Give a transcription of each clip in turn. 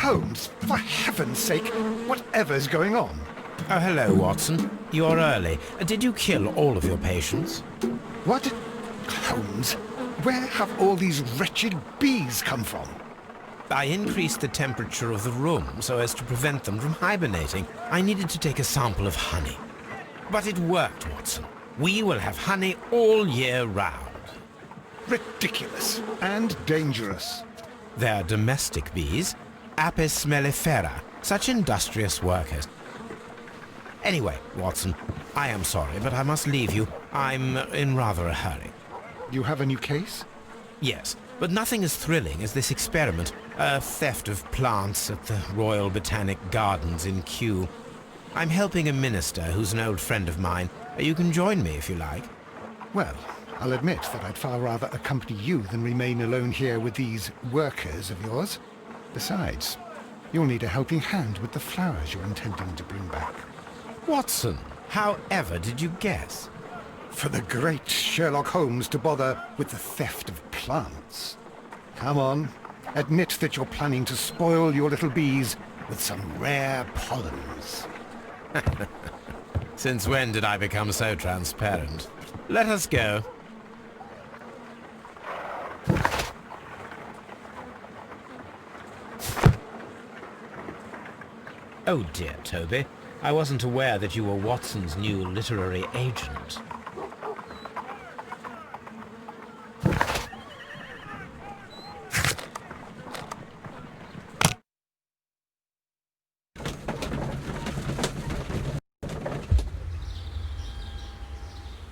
Holmes, for heaven's sake, whatever's going on? Oh, hello, Watson. You're early. Did you kill all of your patients? What? Holmes, where have all these wretched bees come from? I increased the temperature of the room so as to prevent them from hibernating. I needed to take a sample of honey. But it worked, Watson. We will have honey all year round. Ridiculous and dangerous. They're domestic bees, Apis mellifera, such industrious workers. Anyway, Watson, I am sorry, but I must leave you. I'm in rather a hurry. You have a new case? Yes, but nothing as thrilling as this experiment, a theft of plants at the Royal Botanic Gardens in Kew. I'm helping a minister who's an old friend of mine. You can join me if you like. Well, I'll admit that I'd far rather accompany you than remain alone here with these workers of yours. Besides, you'll need a helping hand with the flowers you're intending to bring back. Watson, how ever did you guess? For the great Sherlock Holmes to bother with the theft of plants. Come on, admit that you're planning to spoil your little bees with some rare pollens. Since when did I become so transparent? Let us go. Oh dear, Toby. I wasn't aware that you were Watson's new literary agent.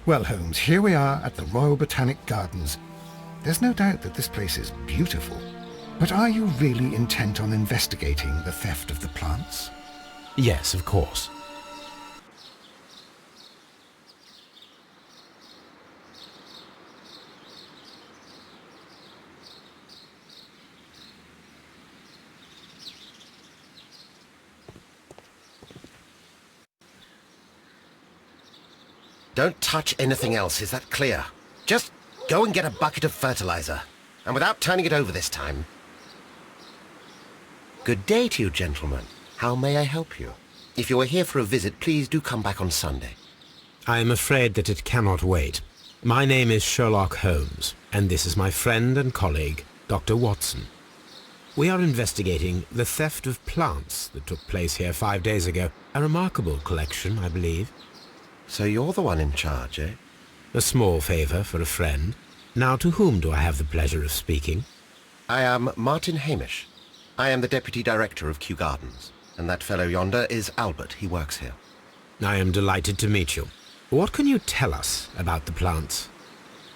Well, Holmes, here we are at the Royal Botanic Gardens. There's no doubt that this place is beautiful. But are you really intent on investigating the theft of the plants? Yes, of course. Don't touch anything else, is that clear? Just go and get a bucket of fertilizer. And without turning it over this time. Good day to you, gentlemen. How may I help you? If you are here for a visit, please do come back on Sunday. I am afraid that it cannot wait. My name is Sherlock Holmes, and this is my friend and colleague, Dr. Watson. We are investigating the theft of plants that took place here 5 days ago. A remarkable collection, I believe. So you're the one in charge, eh? A small favour for a friend. Now, to whom do I have the pleasure of speaking? I am Martin Hamish. I am the Deputy Director of Kew Gardens. And that fellow yonder is Albert. He works here. I am delighted to meet you. What can you tell us about the plants?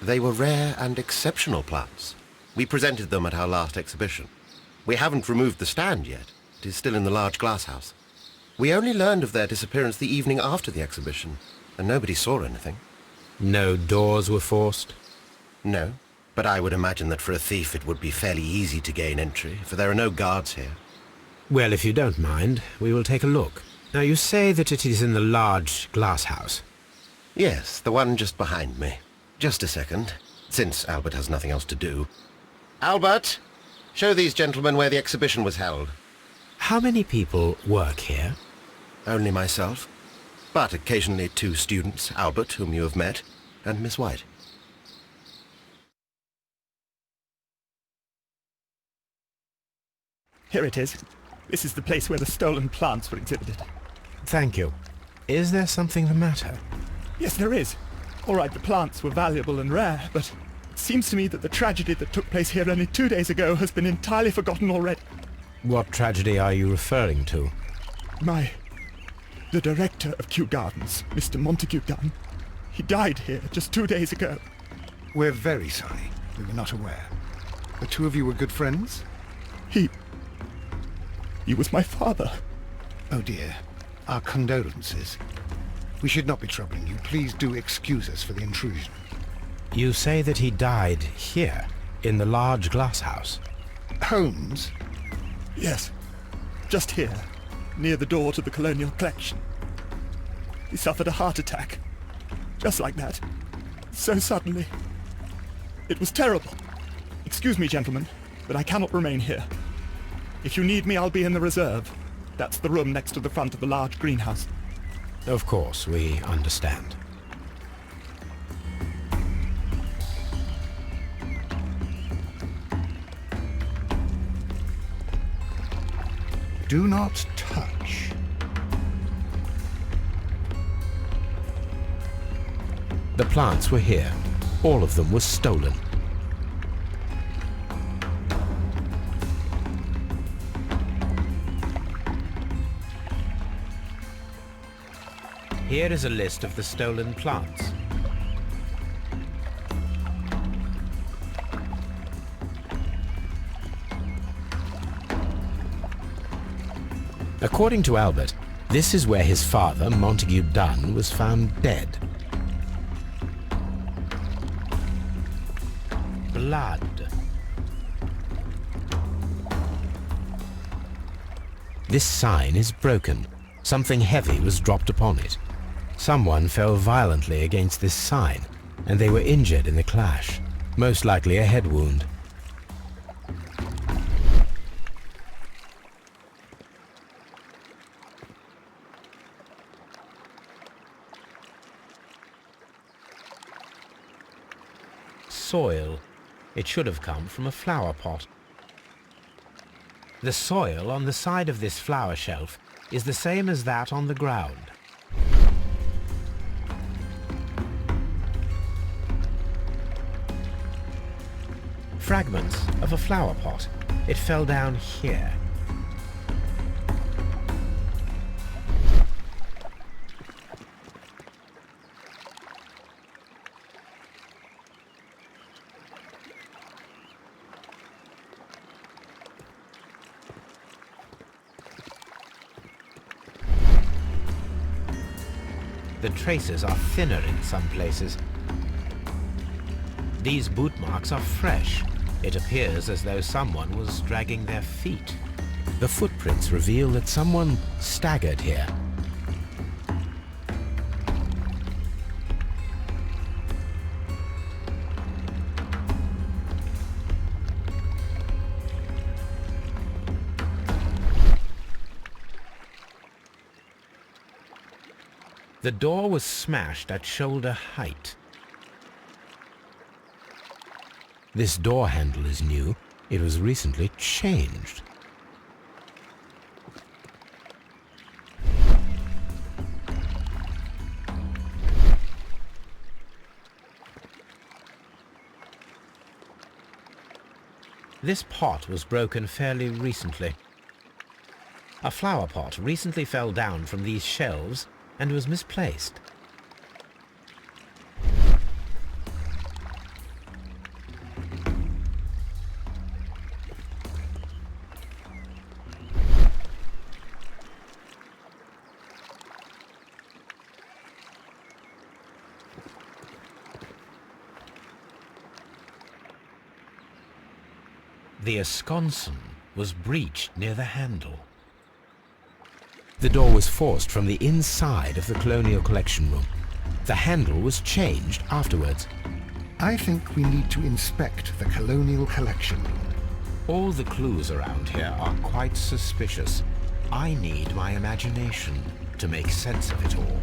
They were rare and exceptional plants. We presented them at our last exhibition. We haven't removed the stand yet. It is still in the large glass house. We only learned of their disappearance the evening after the exhibition, and nobody saw anything. No doors were forced? No, but I would imagine that for a thief it would be fairly easy to gain entry, for there are no guards here. Well, if you don't mind, we will take a look. Now, you say that it is in the large glass house. Yes, the one just behind me. Just a second, since Albert has nothing else to do. Albert, show these gentlemen where the exhibition was held. How many people work here? Only myself, but occasionally 2 students, Albert, whom you have met, and Miss White. Here it is. This is the place where the stolen plants were exhibited. Thank you. Is there something the matter? Yes, there is. All right, the plants were valuable and rare, but it seems to me that the tragedy that took place here only 2 days ago has been entirely forgotten already. What tragedy are you referring to? The director of Kew Gardens, Mr. Montague Dunn, he died here just 2 days ago. We're very sorry. We were not aware. The two of you were good friends? He was my father. Oh dear. Our condolences. We should not be troubling you. Please do excuse us for the intrusion. You say that he died here, in the large glass house? Holmes? Yes, just here, near the door to the colonial collection. He suffered a heart attack. Just like that. So suddenly. It was terrible. Excuse me, gentlemen, but I cannot remain here. If you need me, I'll be in the reserve. That's the room next to the front of the large greenhouse. Of course, we understand. Do not touch. The plants were here. All of them were stolen. Here is a list of the stolen plants. According to Albert, this is where his father, Montague Dunn, was found dead. Blood. This sign is broken. Something heavy was dropped upon it. Someone fell violently against this sign, and they were injured in the clash, most likely a head wound. Soil. It should have come from a flower pot. The soil on the side of this flower shelf is the same as that on the ground. Fragments of a flower pot. It fell down here. The traces are thinner in some places. These boot marks are fresh. It appears as though someone was dragging their feet. The footprints reveal that someone staggered here. The door was smashed at shoulder height. This door handle is new. It was recently changed. This pot was broken fairly recently. A flower pot recently fell down from these shelves and was misplaced. The esconsson was breached near the handle. The door was forced from the inside of the Colonial Collection Room. The handle was changed afterwards. I think we need to inspect the Colonial Collection. All the clues around here are quite suspicious. I need my imagination to make sense of it all.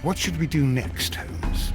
What should we do next, Holmes?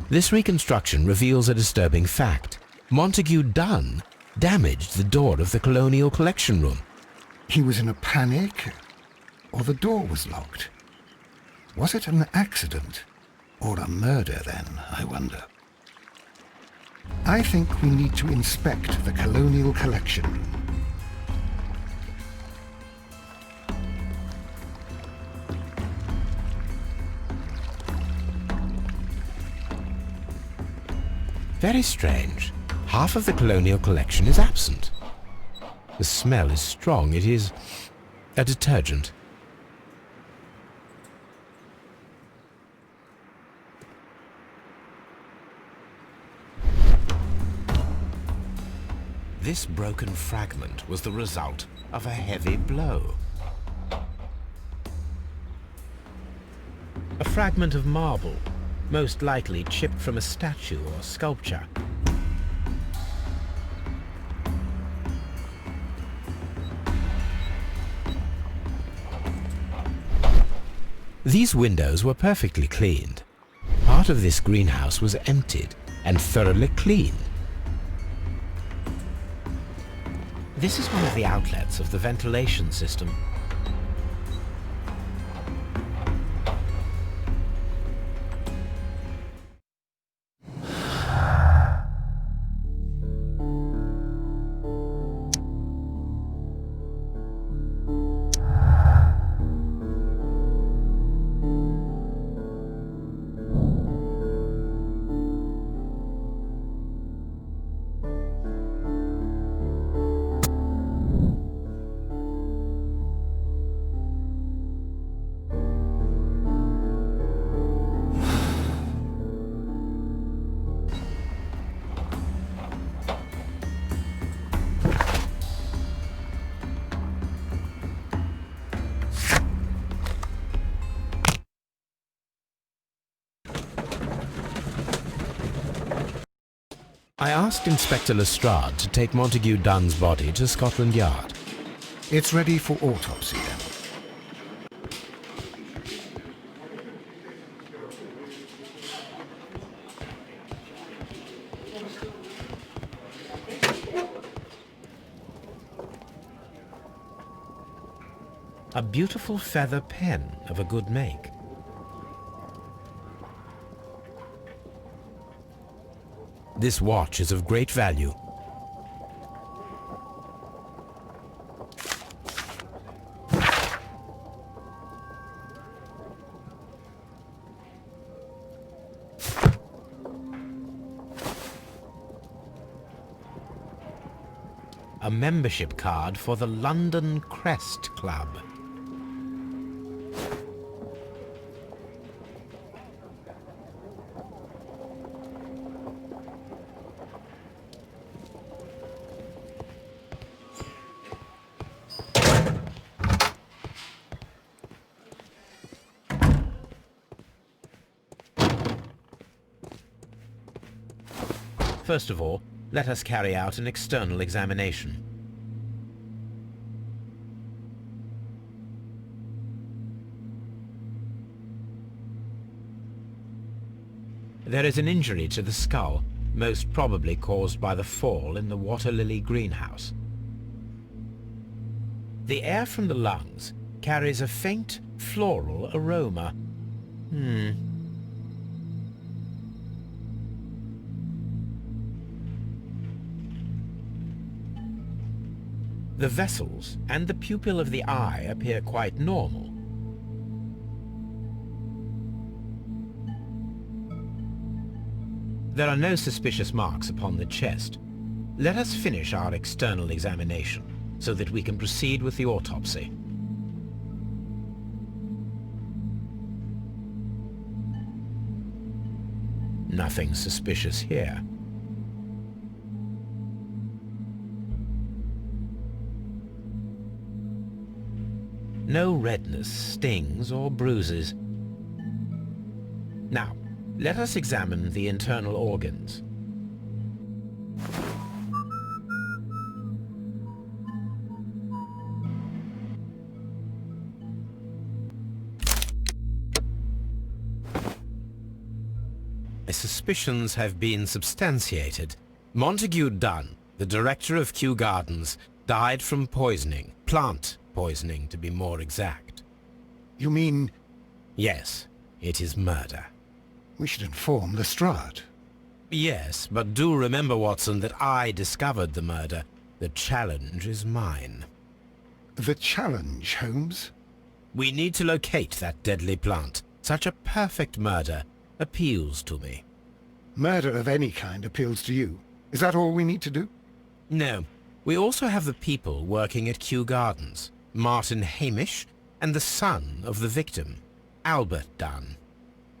This reconstruction reveals a disturbing fact. Montague Dunn damaged the door of the Colonial Collection Room. He was in a panic, or the door was locked? Was it an accident, or a murder then, I wonder? I think we need to inspect the Colonial Collection Room. Very strange. Half of the colonial collection is absent. The smell is strong. It is a detergent. This broken fragment was the result of a heavy blow. A fragment of marble, most likely chipped from a statue or sculpture. These windows were perfectly cleaned. Part of this greenhouse was emptied and thoroughly cleaned. This is one of the outlets of the ventilation system. I asked Inspector Lestrade to take Montague Dunn's body to Scotland Yard. It's ready for autopsy then. A beautiful feather pen of a good make. This watch is of great value. A membership card for the London Crest Club. First of all, let us carry out an external examination. There is an injury to the skull, most probably caused by the fall in the water lily greenhouse. The air from the lungs carries a faint floral aroma. The vessels and the pupil of the eye appear quite normal. There are no suspicious marks upon the chest. Let us finish our external examination, so that we can proceed with the autopsy. Nothing suspicious here. No redness, stings, or bruises. Now, let us examine the internal organs. My suspicions have been substantiated. Montague Dunn, the director of Kew Gardens, died from poisoning. Plant poisoning, to be more exact. You mean Yes, it is murder. we should inform Lestrade? Yes, but do remember, Watson, that I discovered the murder. The challenge is mine. The challenge, Holmes? We need to locate that deadly plant. Such a perfect murder appeals to me. Murder of any kind appeals to you. Is that all we need to do? No, we also have the people working at Kew Gardens. Martin Hamish and the son of the victim, Albert Dunn.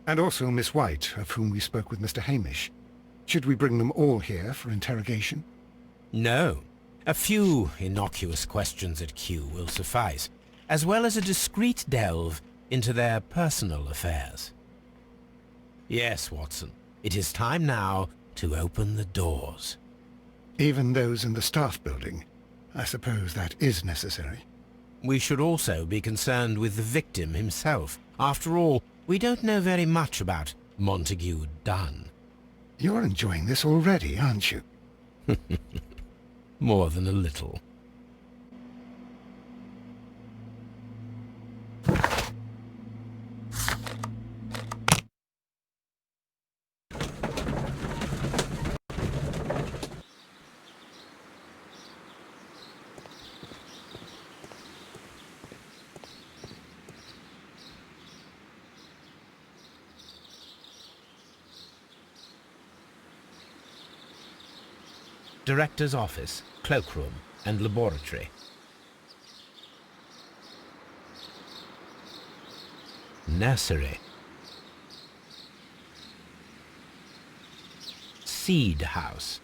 And also Miss White, of whom we spoke with Mr. Hamish. Should we bring them all here for interrogation? No, a few innocuous questions at Kew will suffice, as well as a discreet delve into their personal affairs. Yes, Watson, it is time now to open the doors. Even those in the staff building? I suppose that is necessary. We should also be concerned with the victim himself. After all, we don't know very much about Montague Dunn. You're enjoying this already, aren't you? More than a little. Director's office, cloakroom, and laboratory. Nursery. Seed house.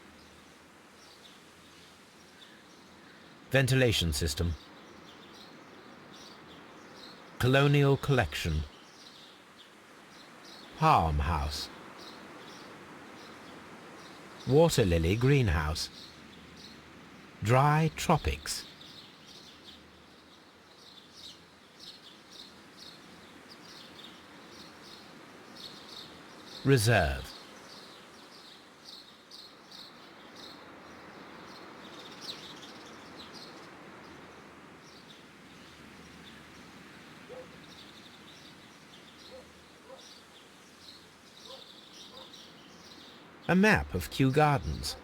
Ventilation system. Colonial collection. Palm house. Water lily greenhouse. Dry tropics. Reserve. A map of Kew Gardens.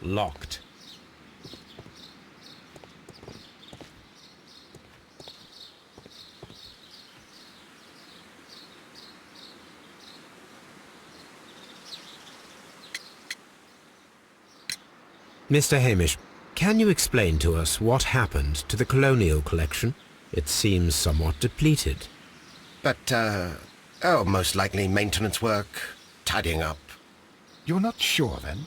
Locked. Mr. Hamish, can you explain to us what happened to the colonial collection? It seems somewhat depleted. But, most likely maintenance work, tidying up. You're not sure, then?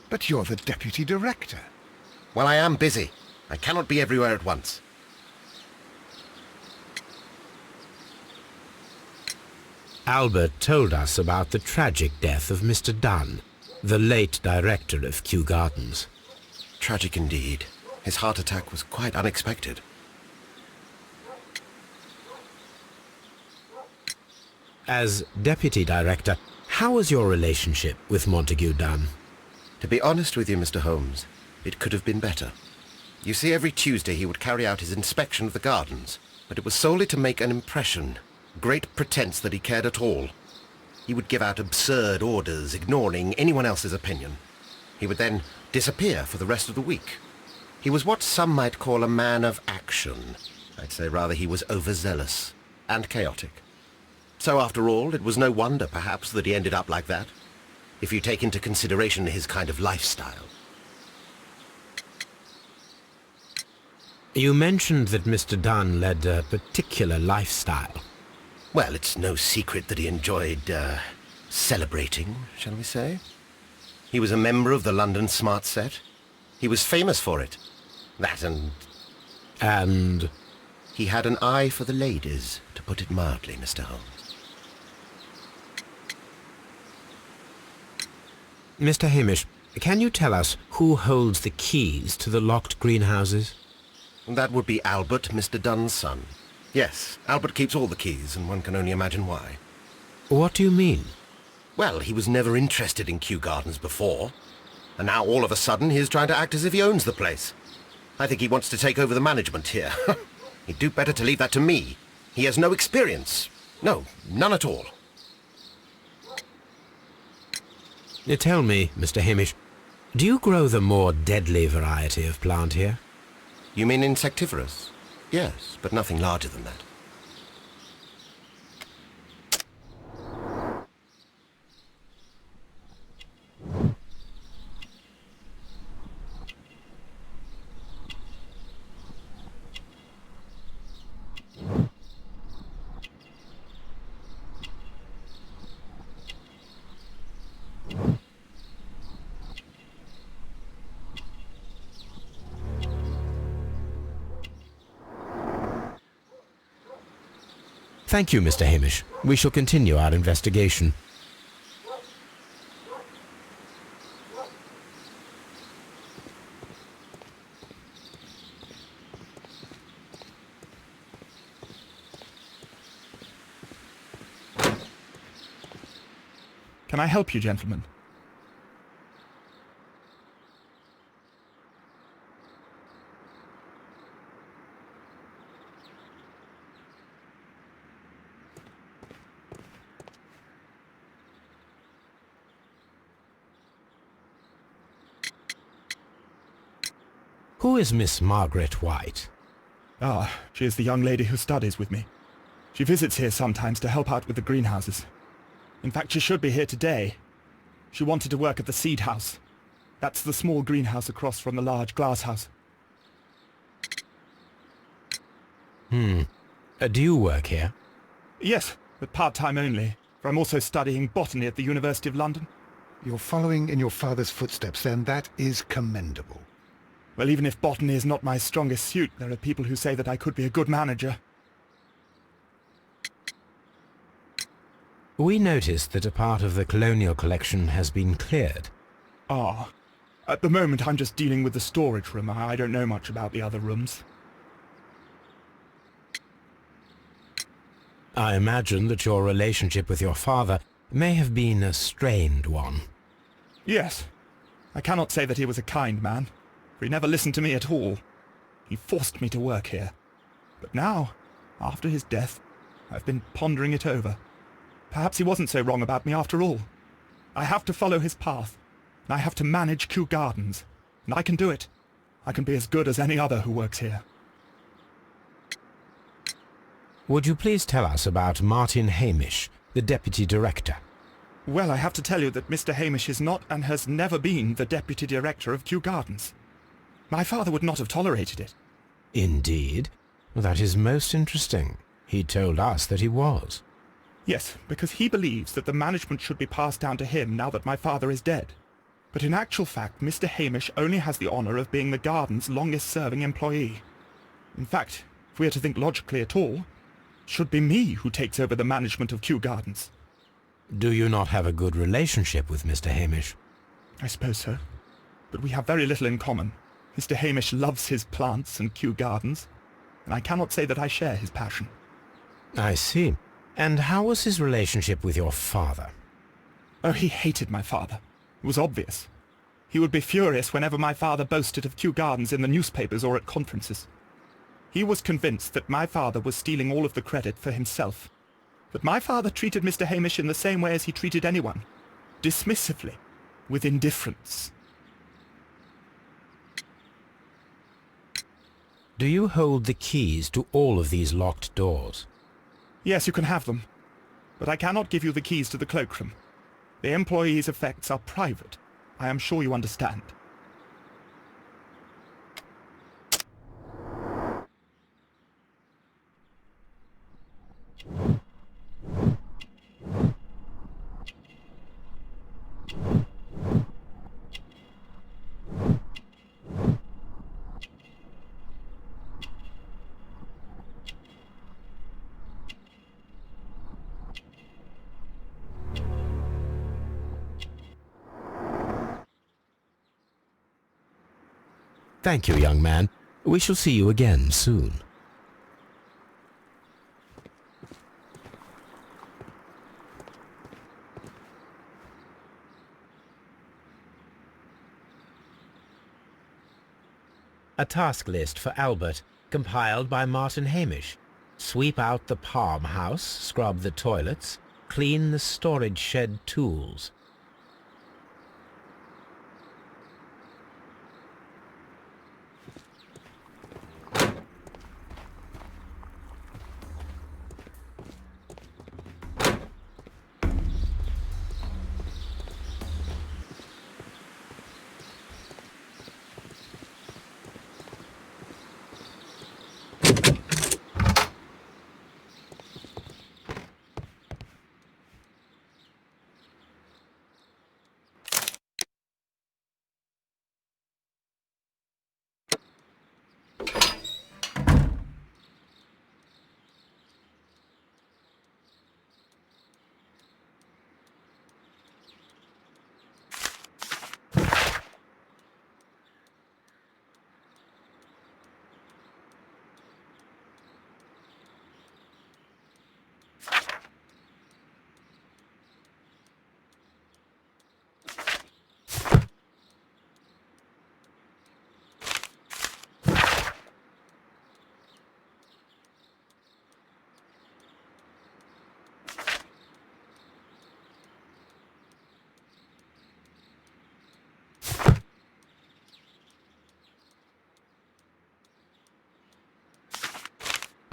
But you're the deputy director. Well, I am busy. I cannot be everywhere at once. Albert told us about the tragic death of Mr. Dunn, the late director of Kew Gardens. Tragic indeed. His heart attack was quite unexpected. As deputy director, how was your relationship with Montague Dunn? To be honest with you, Mr. Holmes, it could have been better. You see, every Tuesday he would carry out his inspection of the gardens, but it was solely to make an impression. Great pretense that he cared at all. He would give out absurd orders, ignoring anyone else's opinion. He would then disappear for the rest of the week. He was what some might call a man of action. I'd say rather he was overzealous and chaotic. So after all, it was no wonder, perhaps, that he ended up like that, if you take into consideration his kind of lifestyle. You mentioned that Mr. Dunn led a particular lifestyle. Well, it's no secret that he enjoyed, celebrating, shall we say? He was a member of the London Smart Set. He was famous for it. That and... And... He had an eye for the ladies, to put it mildly, Mr. Holmes. Mr. Hamish, can you tell us who holds the keys to the locked greenhouses? That would be Albert, Mr. Dunn's son. Yes, Albert keeps all the keys, and one can only imagine why. What do you mean? Well, he was never interested in Kew Gardens before, and now all of a sudden he's trying to act as if he owns the place. I think he wants to take over the management here. He'd do better to leave that to me. He has no experience. No, none at all. Tell me, Mr. Hamish, do you grow the more deadly variety of plant here? You mean insectivorous? Yes, but nothing larger than that. Thank you, Mr. Hamish. We shall continue our investigation. Can I help you, gentlemen? Who is Miss Margaret White? Ah, she is the young lady who studies with me. She visits here sometimes to help out with the greenhouses. In fact, she should be here today. She wanted to work at the seed house. That's the small greenhouse across from the large glass house. Do you work here? Yes, but part-time only, for I'm also studying botany at the University of London. You're following in your father's footsteps, then. That is commendable. Well, even if botany is not my strongest suit, there are people who say that I could be a good manager. We noticed that a part of the colonial collection has been cleared. Ah, at the moment I'm just dealing with the storage room. I don't know much about the other rooms. I imagine that your relationship with your father may have been a strained one. Yes. I cannot say that he was a kind man, for he never listened to me at all. He forced me to work here. But now, after his death, I've been pondering it over. Perhaps he wasn't so wrong about me after all. I have to follow his path, and I have to manage Kew Gardens, and I can do it. I can be as good as any other who works here. Would you please tell us about Martin Hamish, the Deputy Director? Well, I have to tell you that Mr. Hamish is not and has never been the Deputy Director of Kew Gardens. My father would not have tolerated it. Indeed? Well, that is most interesting. He told us that he was. Yes, because he believes that the management should be passed down to him now that my father is dead. But in actual fact, Mr. Hamish only has the honour of being the garden's longest-serving employee. In fact, if we are to think logically at all, it should be me who takes over the management of Kew Gardens. Do you not have a good relationship with Mr. Hamish? I suppose so. But we have very little in common. Mr. Hamish loves his plants and Kew Gardens, and I cannot say that I share his passion. I see. And how was his relationship with your father? Oh, he hated my father. It was obvious. He would be furious whenever my father boasted of Kew Gardens in the newspapers or at conferences. He was convinced that my father was stealing all of the credit for himself. But my father treated Mr. Hamish in the same way as he treated anyone. Dismissively. With indifference. Do you hold the keys to all of these locked doors? Yes, you can have them. But I cannot give you the keys to the cloakroom. The employees' effects are private. I am sure you understand. Thank you, young man. We shall see you again soon. A task list for Albert, compiled by Martin Hamish. Sweep out the palm house, scrub the toilets, clean the storage shed tools.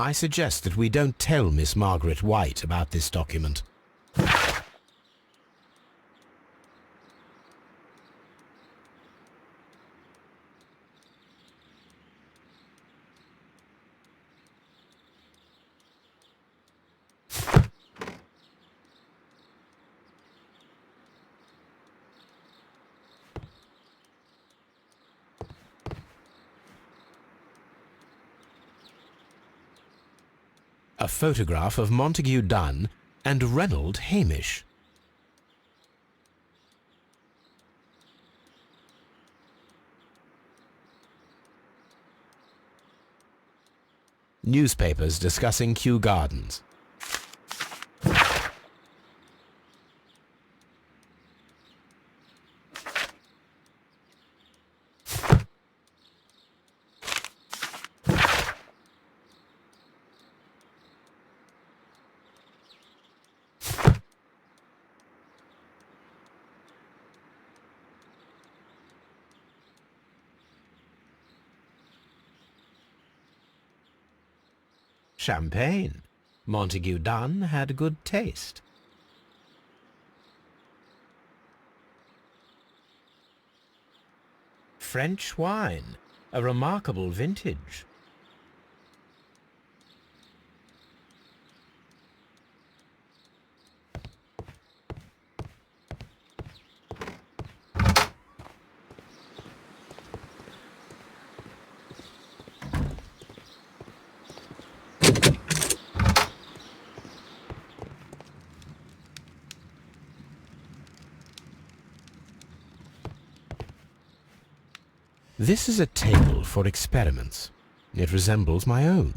I suggest that we don't tell Miss Margaret White about this document. A photograph of Montague Dunn and Reynold Hamish. Newspapers discussing Kew Gardens. Champagne. Montague Dunn had good taste. French wine, a remarkable vintage. This is a table for experiments. It resembles my own.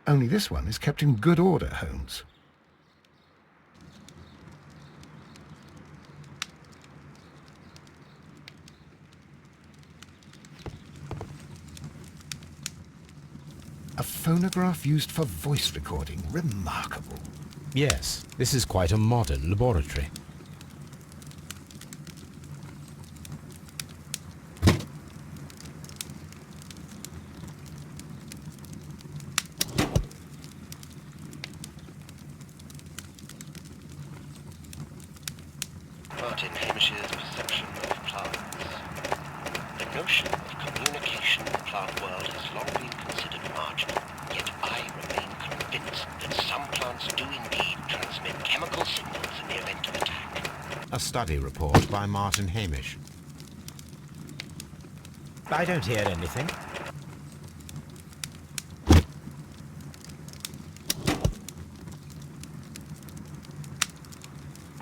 Only this one is kept in good order, Holmes. A phonograph used for voice recording. Remarkable. Yes, this is quite a modern laboratory. Martin Hamish's perception of plants. The notion of communication in the plant world has long been considered marginal, yet I remain convinced that some plants do indeed transmit chemical signals in the event of attack. A study report by Martin Hamish. I don't hear anything.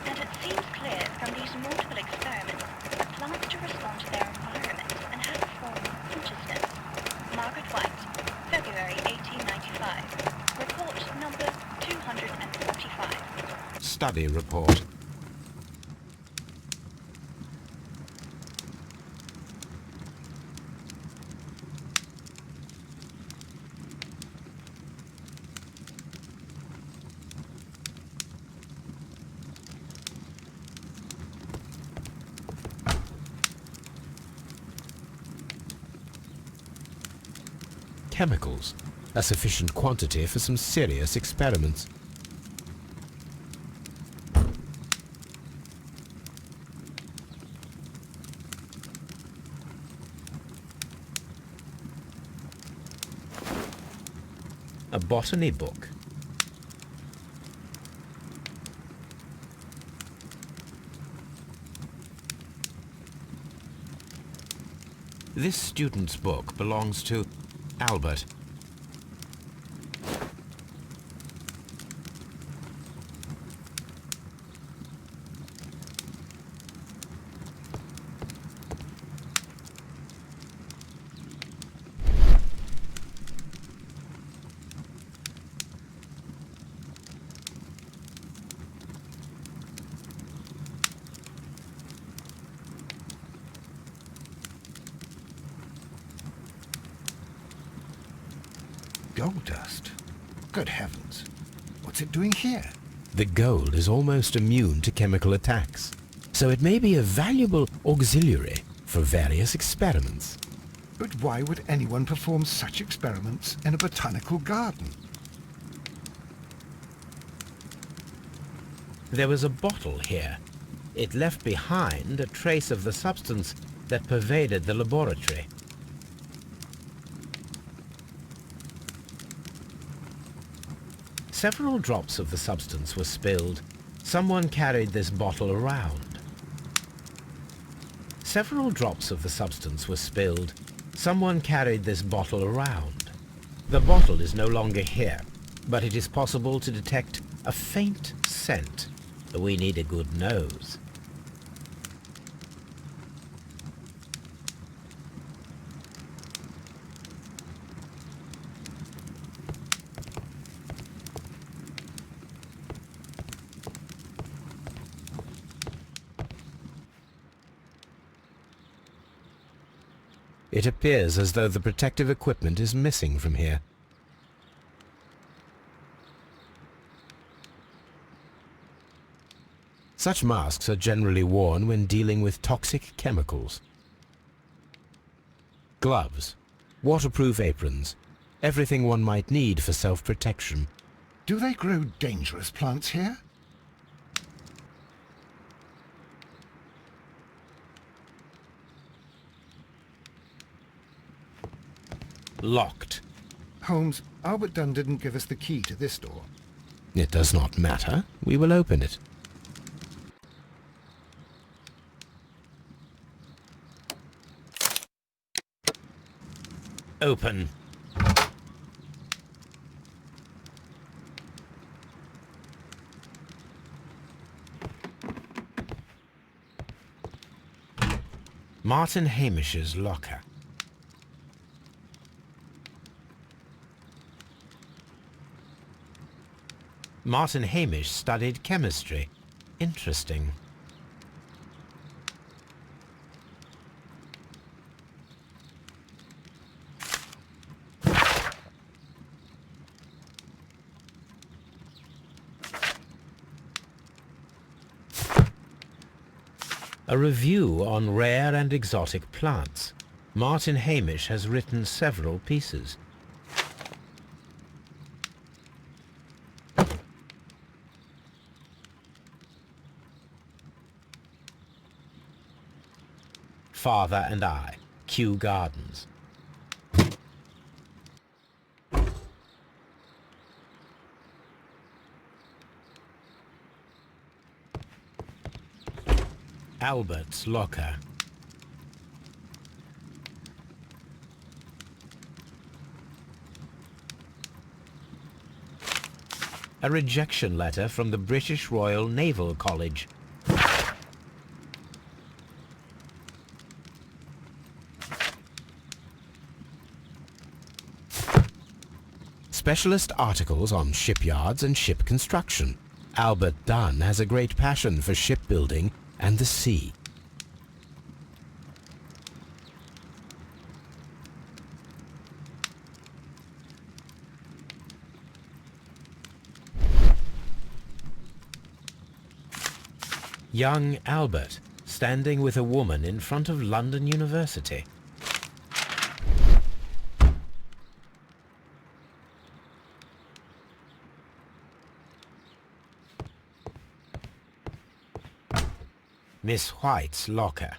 And it seems clear from these multiple experiments that plants do respond to their environment and have a form of consciousness. Margaret White, February 1895. Report number 245. Study report. Chemicals, a sufficient quantity for some serious experiments. A Botany Book. This student's book belongs to Albert. Gold dust? Good heavens. What's it doing here? The gold is almost immune to chemical attacks, so it may be a valuable auxiliary for various experiments. But why would anyone perform such experiments in a botanical garden? There was a bottle here. It left behind a trace of the substance that pervaded the laboratory. Several drops of the substance were spilled. Someone carried this bottle around. Several drops of the substance were spilled. Someone carried this bottle around. The bottle is no longer here, but it is possible to detect a faint scent. We need a good nose. It appears as though the protective equipment is missing from here. Such masks are generally worn when dealing with toxic chemicals. Gloves, waterproof aprons, everything one might need for self-protection. Do they grow dangerous plants here? Locked. Holmes, Albert Dunn didn't give us the key to this door. It does not matter. We will open it. Open. Martin Hamish's locker. Martin Hamish studied chemistry. Interesting. A review on rare and exotic plants. Martin Hamish has written several pieces. father and I, Kew Gardens. Albert's locker. A rejection letter from the British Royal Naval College. Specialist articles on shipyards and ship construction. Albert Dunn has a great passion for shipbuilding and the sea. Young Albert, standing with a woman in front of London University. Miss White's locker.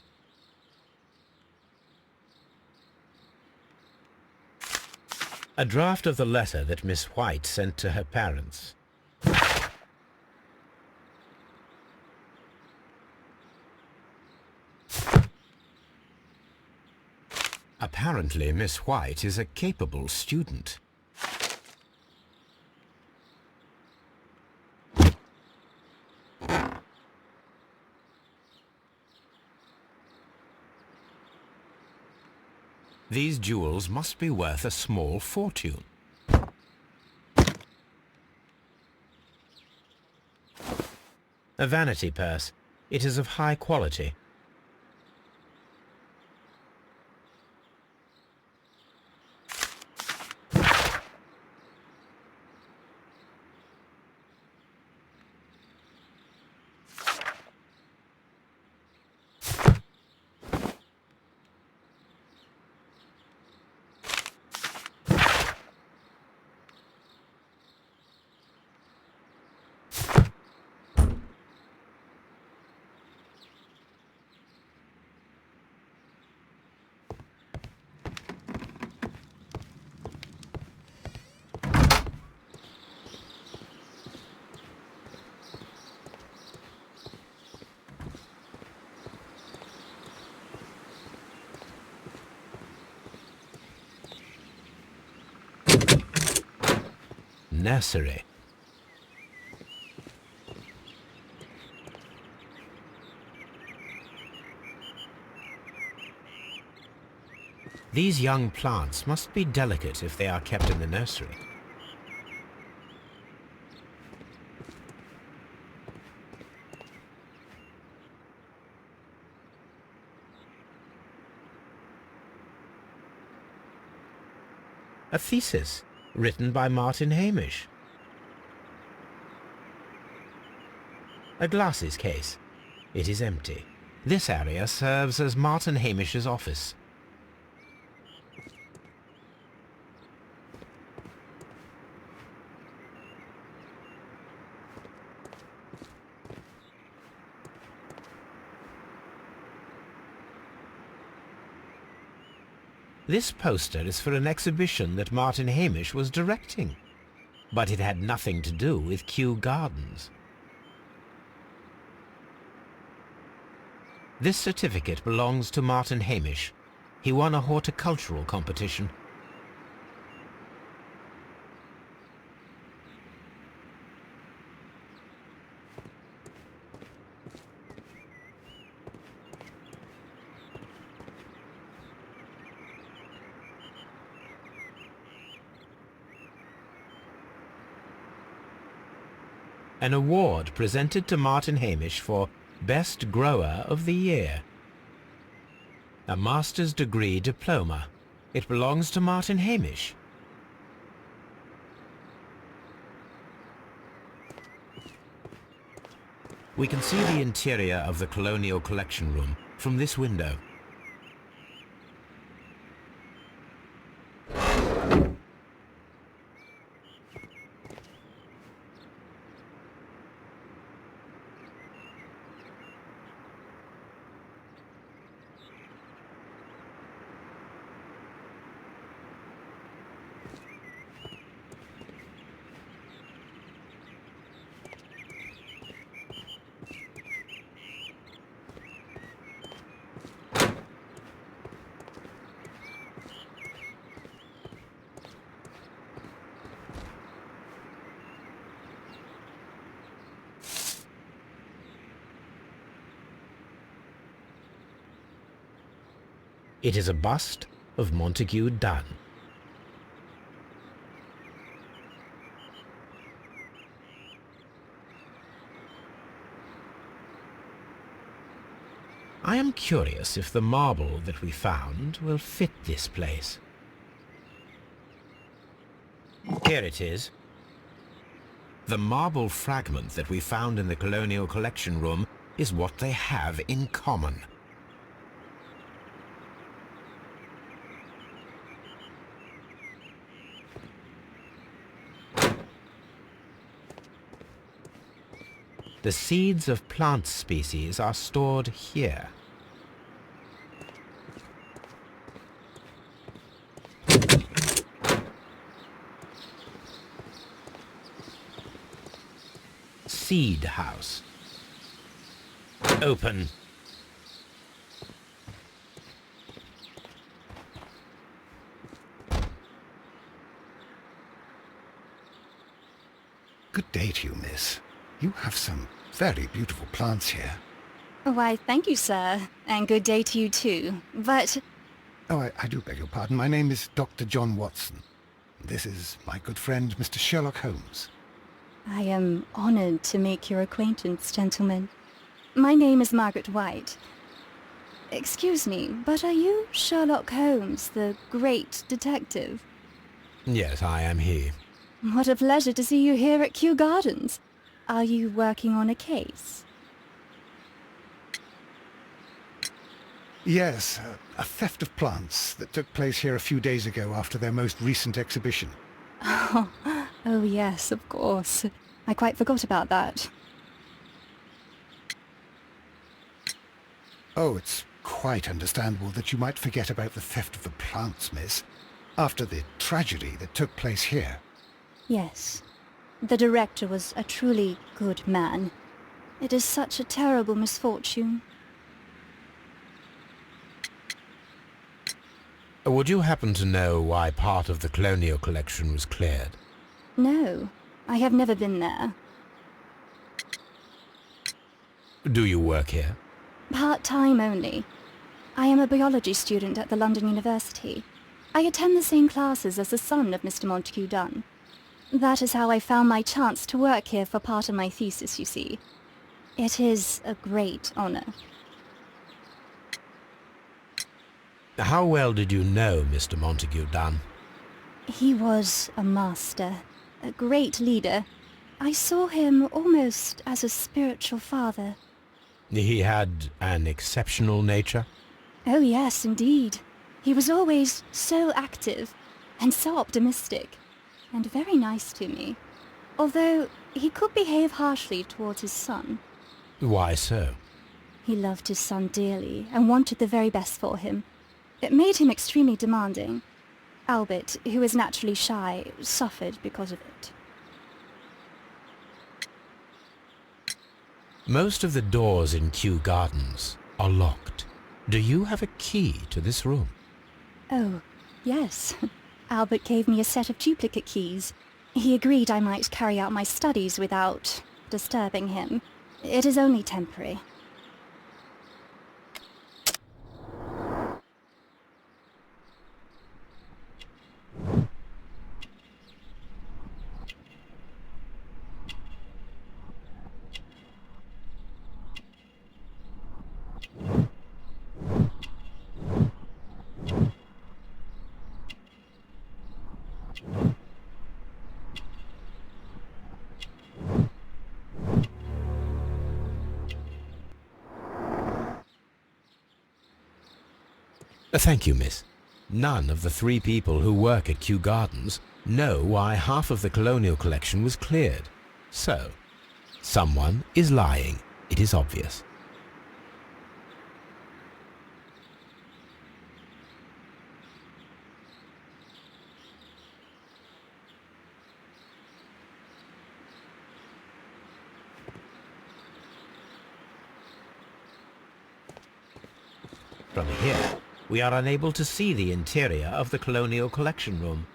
A draft of the letter that Miss White sent to her parents. Apparently, Miss White is a capable student. These jewels must be worth a small fortune. A vanity purse. It is of high quality. Nursery. These young plants must be delicate if they are kept in the nursery. A thesis written by Martin Hamish. A glasses case. It is empty. This area serves as Martin Hamish's office. This poster is for an exhibition that Martin Hamish was directing, but it had nothing to do with Kew Gardens. This certificate belongs to Martin Hamish. He won a horticultural competition. An award presented to Martin Hamish for Best Grower of the Year. A master's degree diploma. It belongs to Martin Hamish. We can see the interior of the Colonial Collection Room from this window. It is a bust of Montague Dunn. I am curious if the marble that we found will fit this place. Here it is. The marble fragment that we found in the Colonial Collection Room is what they have in common. The seeds of plant species are stored here. Seed house. Open. Good day to you, miss. You have some very beautiful plants here. Why, thank you, sir. And good day to you, too. But... Oh, I do beg your pardon. My name is Dr. John Watson. This is my good friend, Mr. Sherlock Holmes. I am honored to make your acquaintance, gentlemen. My name is Margaret White. Excuse me, but are you Sherlock Holmes, the great detective? Yes, I am he. What a pleasure to see you here at Kew Gardens. Are you working on a case? Yes, a theft of plants that took place here a few days ago after their most recent exhibition. Oh yes, of course. I quite forgot about that. Oh, it's quite understandable that you might forget about the theft of the plants, miss, after the tragedy that took place here. Yes. The director was a truly good man. It is such a terrible misfortune. Would you happen to know why part of the Colonial Collection was cleared? No, I have never been there. Do you work here? Part-time only. I am a biology student at the London University. I attend the same classes as the son of Mr. Montague Dunn. That is how I found my chance to work here for part of my thesis, you see. It is a great honor. How well did you know Mr. Montague Dunn? He was a master, a great leader. I saw him almost as a spiritual father. He had an exceptional nature? Oh yes, indeed. He was always so active and so optimistic, and very nice to me. Although he could behave harshly towards his son. Why so? He loved his son dearly and wanted the very best for him. It made him extremely demanding. Albert, who is naturally shy, suffered because of it. Most of the doors in Kew Gardens are locked. Do you have a key to this room? Oh, yes. Albert gave me a set of duplicate keys. He agreed I might carry out my studies without disturbing him. It is only temporary. Thank you, miss. None of the 3 people who work at Kew Gardens know why half of the Colonial Collection was cleared. So, someone is lying. It is obvious. From here, we are unable to see the interior of the Colonial Collection Room.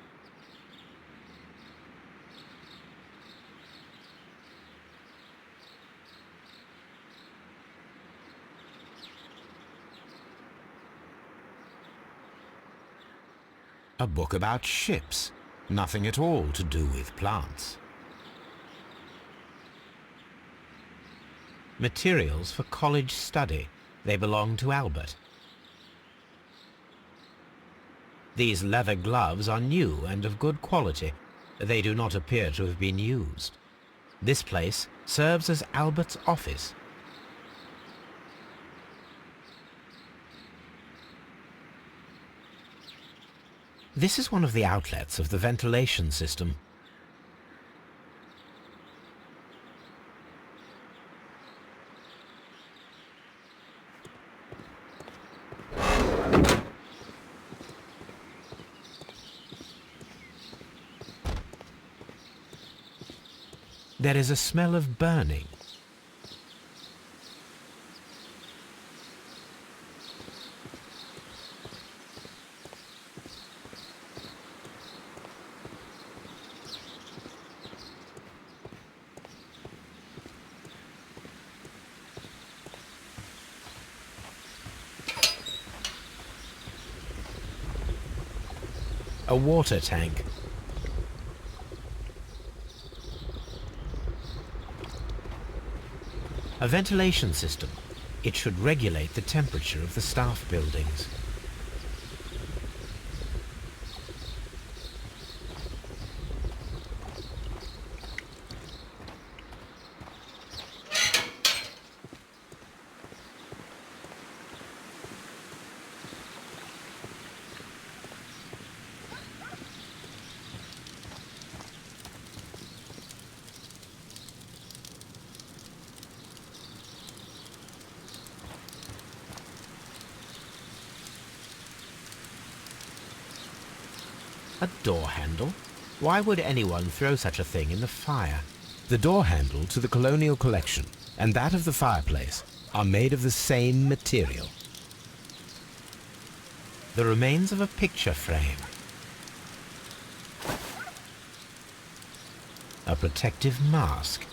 A book about ships. Nothing at all to do with plants. Materials for college study. They belong to Albert. These leather gloves are new and of good quality. They do not appear to have been used. This place serves as Albert's office. This is one of the outlets of the ventilation system. There is a smell of burning. A water tank. A ventilation system. It should regulate the temperature of the staff buildings. A door handle? Why would anyone throw such a thing in the fire? The door handle to the colonial collection and that of the fireplace are made of the same material. The remains of a picture frame. A protective mask.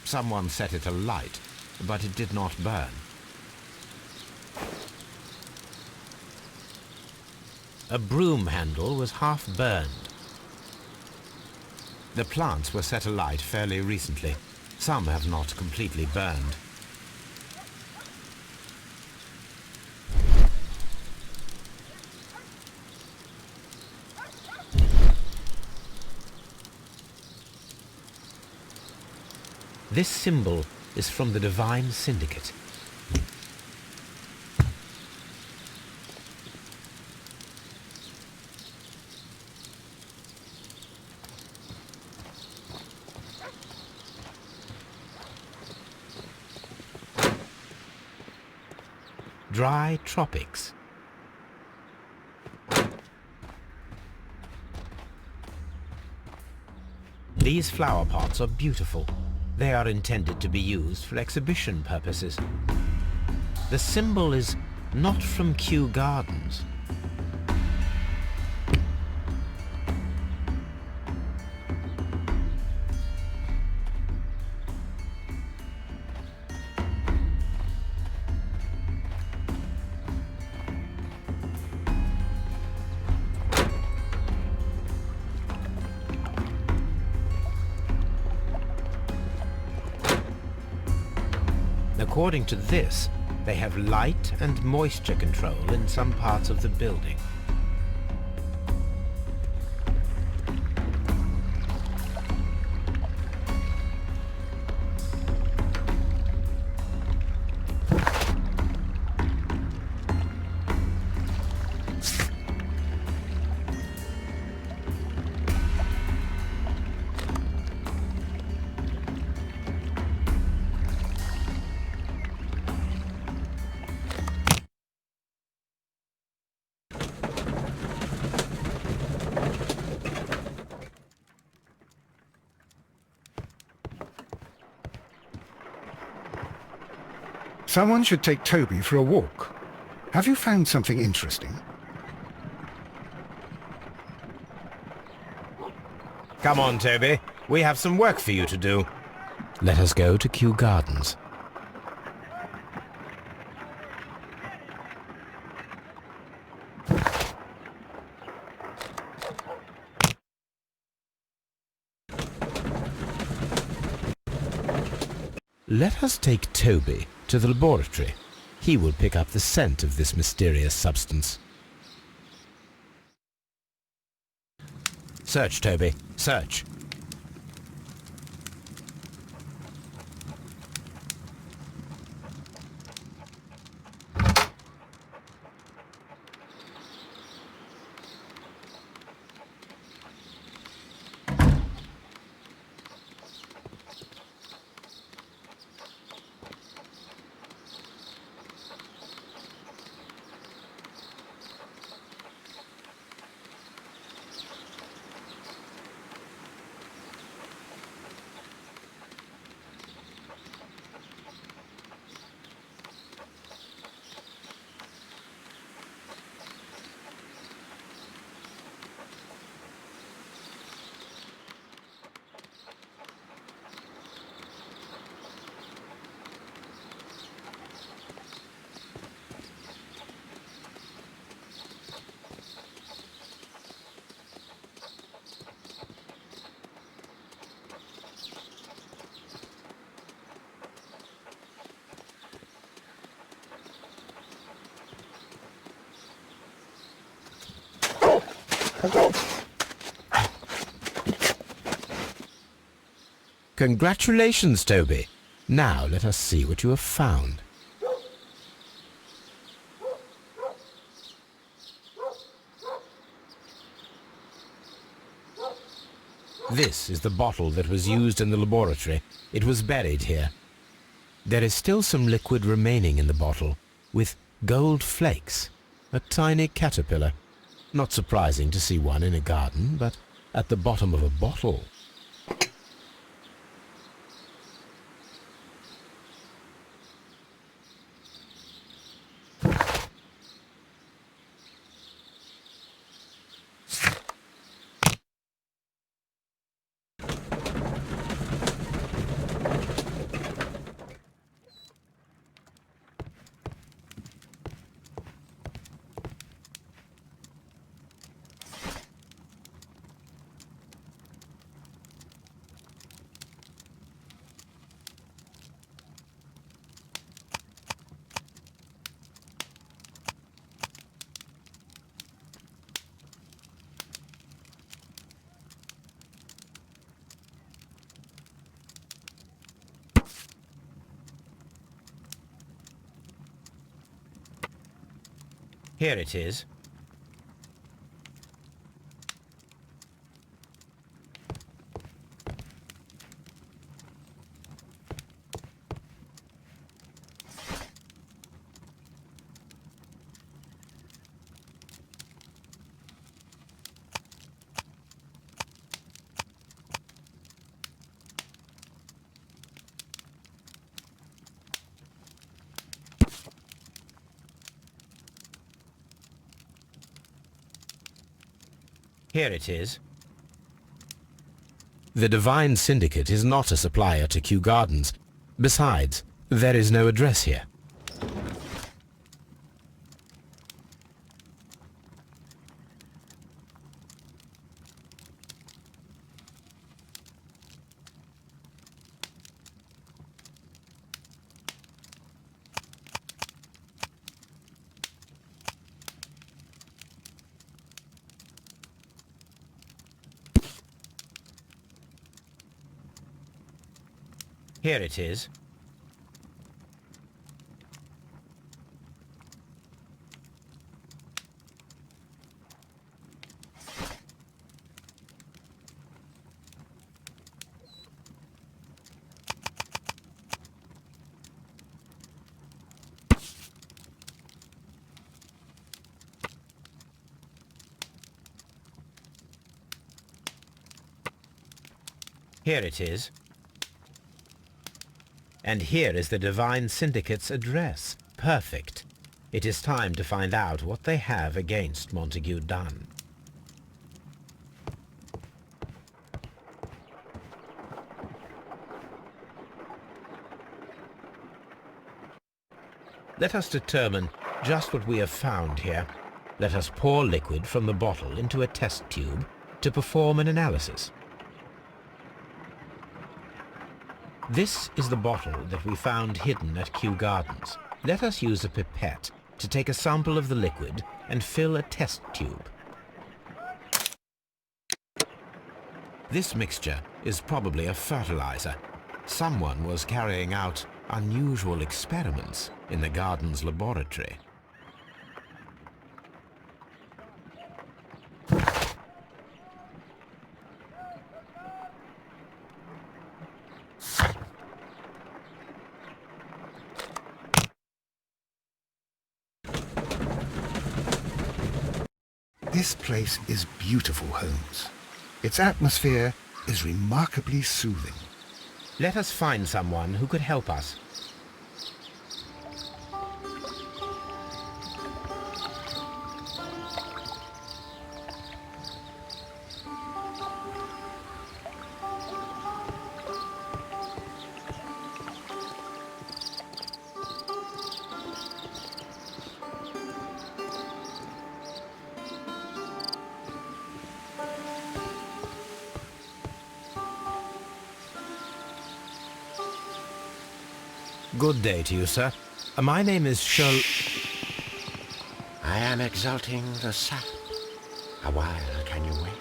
Someone set it alight, but it did not burn. A broom handle was half burned. The plants were set alight fairly recently. Some have not completely burned. This symbol is from the Divine Syndicate. Dry tropics. These flower pots are beautiful. They are intended to be used for exhibition purposes. The symbol is not from Kew Gardens. According to this, they have light and moisture control in some parts of the building. Someone should take Toby for a walk. Have you found something interesting? Come on, Toby. We have some work for you to do. Let us go to Kew Gardens. Let us take Toby to the laboratory. He will pick up the scent of this mysterious substance. Search, Toby. Search. Congratulations, Toby. Now let us see what you have found. This is the bottle that was used in the laboratory. It was buried here. There is still some liquid remaining in the bottle, with gold flakes, a tiny caterpillar. Not surprising to see one in a garden, but at the bottom of a bottle. Here it is. Here it is. The Divine Syndicate is not a supplier to Kew Gardens. Besides, there is no address here. Here it is. Here it is. And here is the Divine Syndicate's address. Perfect. It is time to find out what they have against Montague Dunn. Let us determine just what we have found here. Let us pour liquid from the bottle into a test tube to perform an analysis. This is the bottle that we found hidden at Kew Gardens. Let us use a pipette to take a sample of the liquid and fill a test tube. This mixture is probably a fertilizer. Someone was carrying out unusual experiments in the garden's laboratory. This place is beautiful, Holmes. Its atmosphere is remarkably soothing. Let us find someone who could help us. Good day to you, sir. My name is Sherlock... I am exalting the sap. A while can you wait?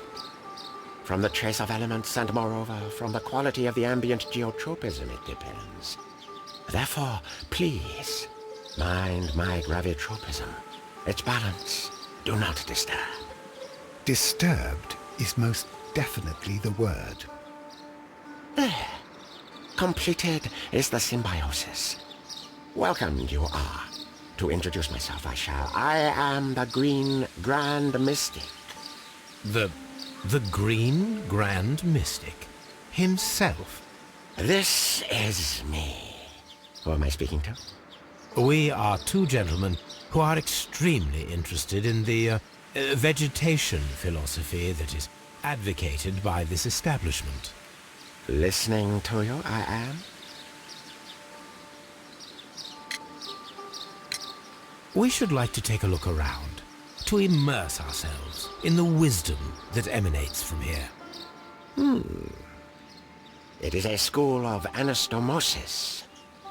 From the trace of elements and moreover from the quality of the ambient geotropism it depends. Therefore, please, mind my gravitropism. Its balance, do not disturb. Disturbed is most definitely the word. There. Completed is the symbiosis. Welcome you are. To introduce myself I shall. I am the Green Grand Mystic. The Green Grand Mystic himself. This is me. Who am I speaking to? We are two gentlemen who are extremely interested in the vegetation philosophy that is advocated by this establishment. Listening to you, I am. We should like to take a look around, to immerse ourselves in the wisdom that emanates from here. It is a school of anastomosis,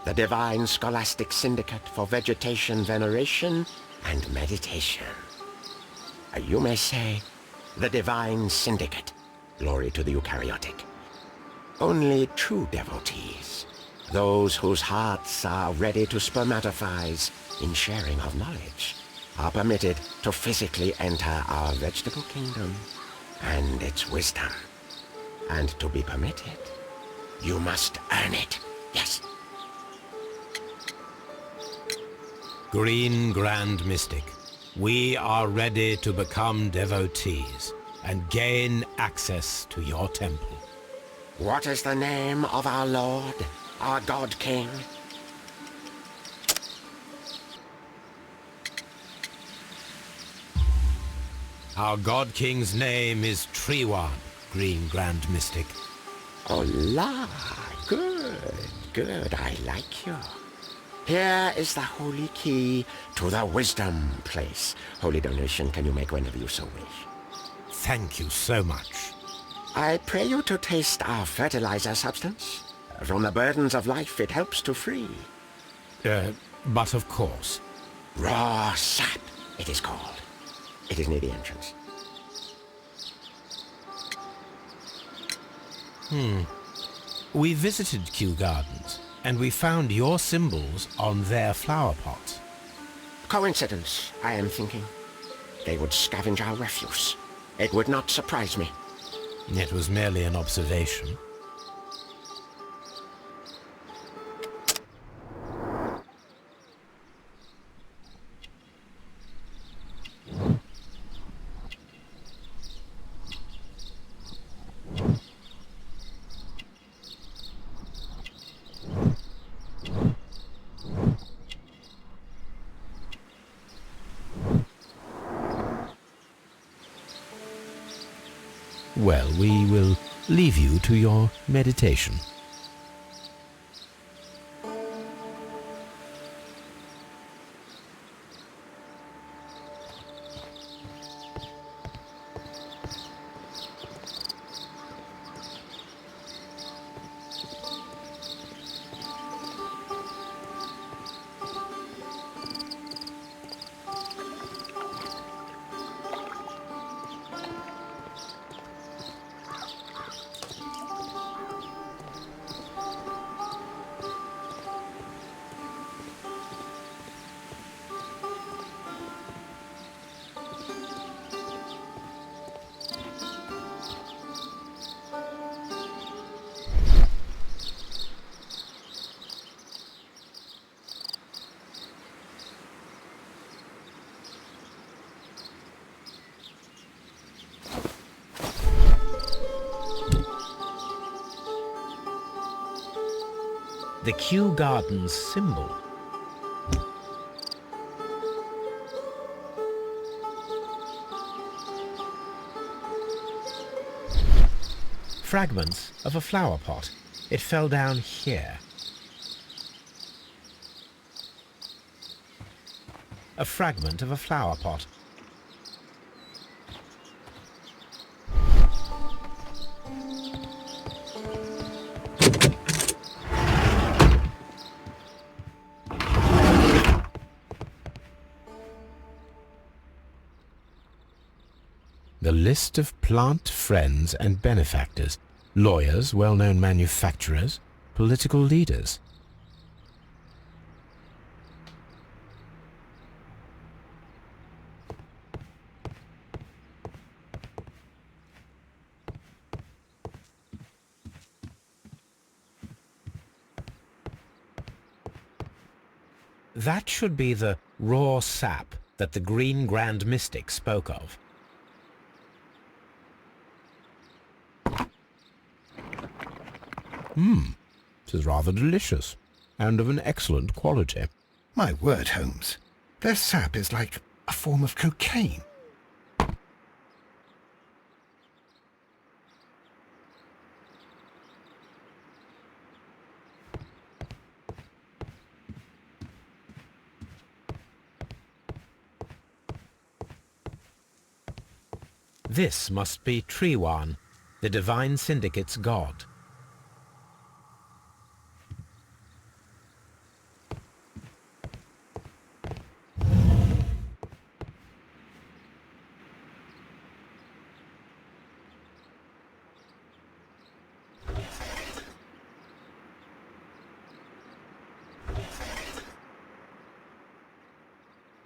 the Divine Scholastic Syndicate for Vegetation Veneration and Meditation. You may say, the Divine Syndicate. Glory to the eukaryotic. Only true devotees, those whose hearts are ready to spermatophize in sharing of knowledge, are permitted to physically enter our vegetable kingdom and its wisdom. And to be permitted, you must earn it. Yes. Green Grand Mystic, we are ready to become devotees and gain access to your temple. What is the name of our Lord, our God King? Our God King's name is Treewan, Green Grand Mystic. Oh la, good, good, I like you. Here is the holy key to the wisdom place. Holy donation can you make whenever you so wish. Thank you so much. I pray you to taste our fertilizer substance. From the burdens of life it helps to free. But of course. Raw sap, it is called. It is near the entrance. We visited Kew Gardens, and we found your symbols on their flower pots. Coincidence, I am thinking. They would scavenge our refuse. It would not surprise me. It was merely an observation. Well, we will leave you to your meditation. the Kew Gardens symbol. Fragments of a flower pot. It fell down here. A fragment of a flower pot. The list of plant friends and benefactors, lawyers, well-known manufacturers, political leaders. That should be the raw sap that the Green Grand Mystic spoke of. This is rather delicious, and of an excellent quality. My word, Holmes. Their sap is like a form of cocaine. This must be Triwan, the Divine Syndicate's god.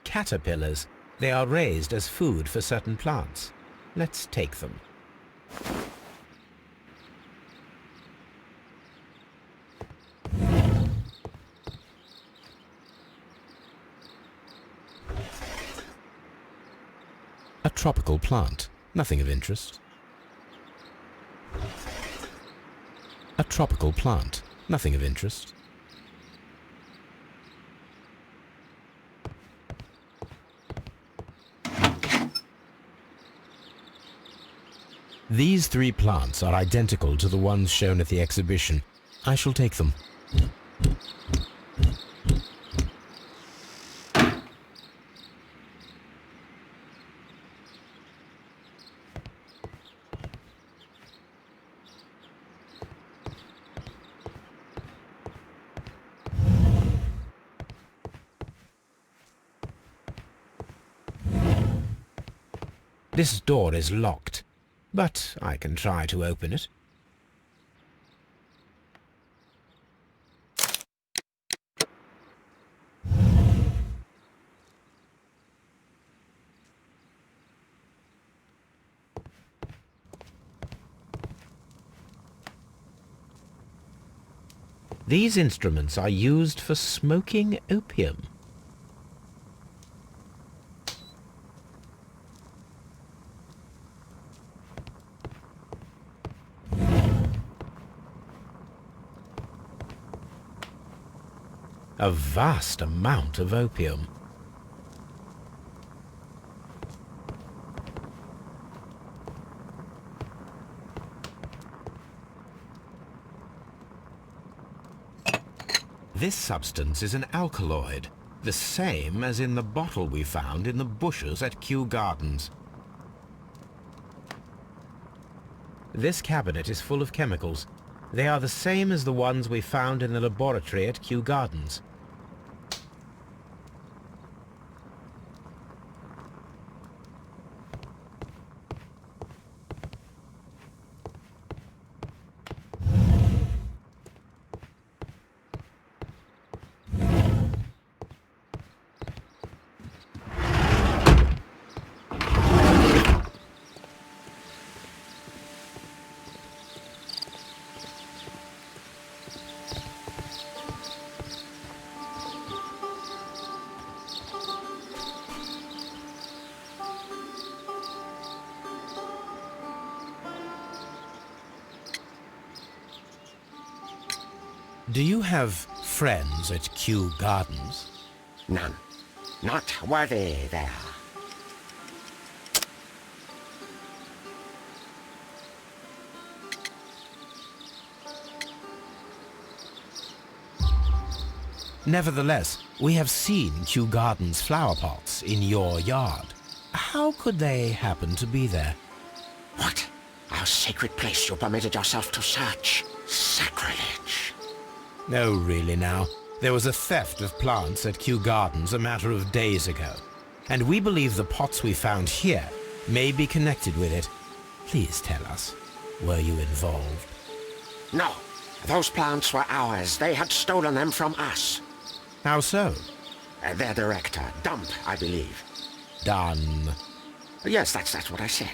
Caterpillars. They are raised as food for certain plants. Let's take them. A tropical plant. Nothing of interest. A tropical plant. Nothing of interest. These three plants are identical to the ones shown at the exhibition. I shall take them. This door is locked, but I can try to open it. These instruments are used for smoking opium. A vast amount of opium. This substance is an alkaloid, the same as in the bottle we found in the bushes at Kew Gardens. This cabinet is full of chemicals. They are the same as the ones we found in the laboratory at Kew Gardens. Do you have friends at Kew Gardens? None. Not worthy there. Nevertheless, we have seen Kew Gardens flower pots in your yard. How could they happen to be there? What? Our sacred place you permitted yourself to search? Sacrilege. No, really now. There was a theft of plants at Kew Gardens a matter of days ago, and we believe the pots we found here may be connected with it. Please tell us, were you involved? No. Those plants were ours. They had stolen them from us. How so? Their director, Dump, I believe. Done. Yes, that's what I said.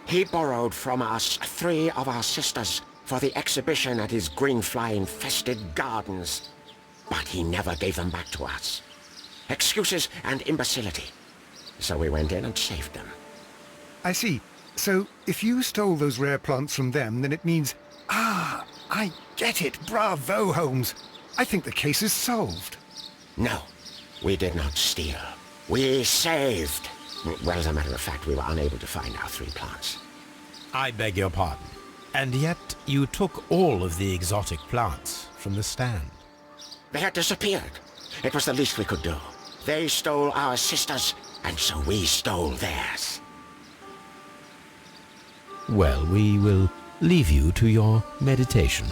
He borrowed from us 3 of our sisters for the exhibition at his green fly-infested gardens. But he never gave them back to us. Excuses and imbecility. So we went in and saved them. I see. So, if you stole those rare plants from them, then it means... Ah, I get it. Bravo, Holmes. I think the case is solved. No, we did not steal. We saved. Well, as a matter of fact, we were unable to find our 3 plants. I beg your pardon. And yet you took all of the exotic plants from the stand. They had disappeared. It was the least we could do. They stole our sisters, and so we stole theirs. Well, we will leave you to your meditation.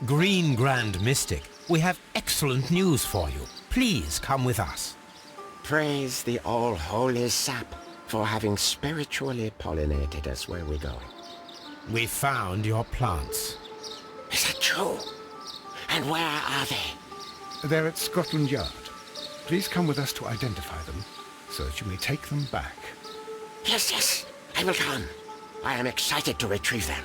Green Grand Mystic, we have excellent news for you. Please come with us. Praise the all-holy sap for having spiritually pollinated us. Where are we going? We found your plants. Is that true? And where are they? They're at Scotland Yard. Please come with us to identify them, so that you may take them back. Yes, I will come. I am excited to retrieve them.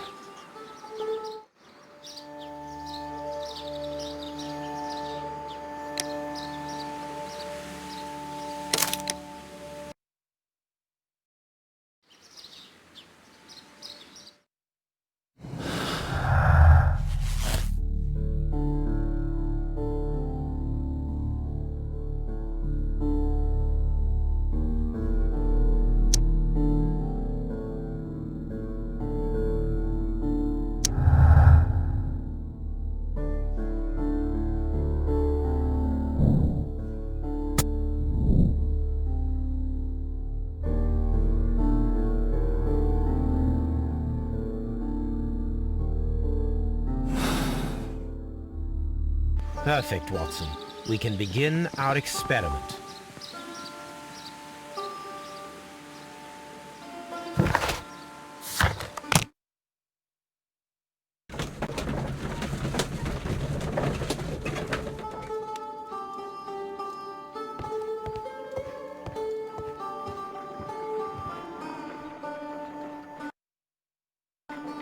Perfect, Watson. We can begin our experiment.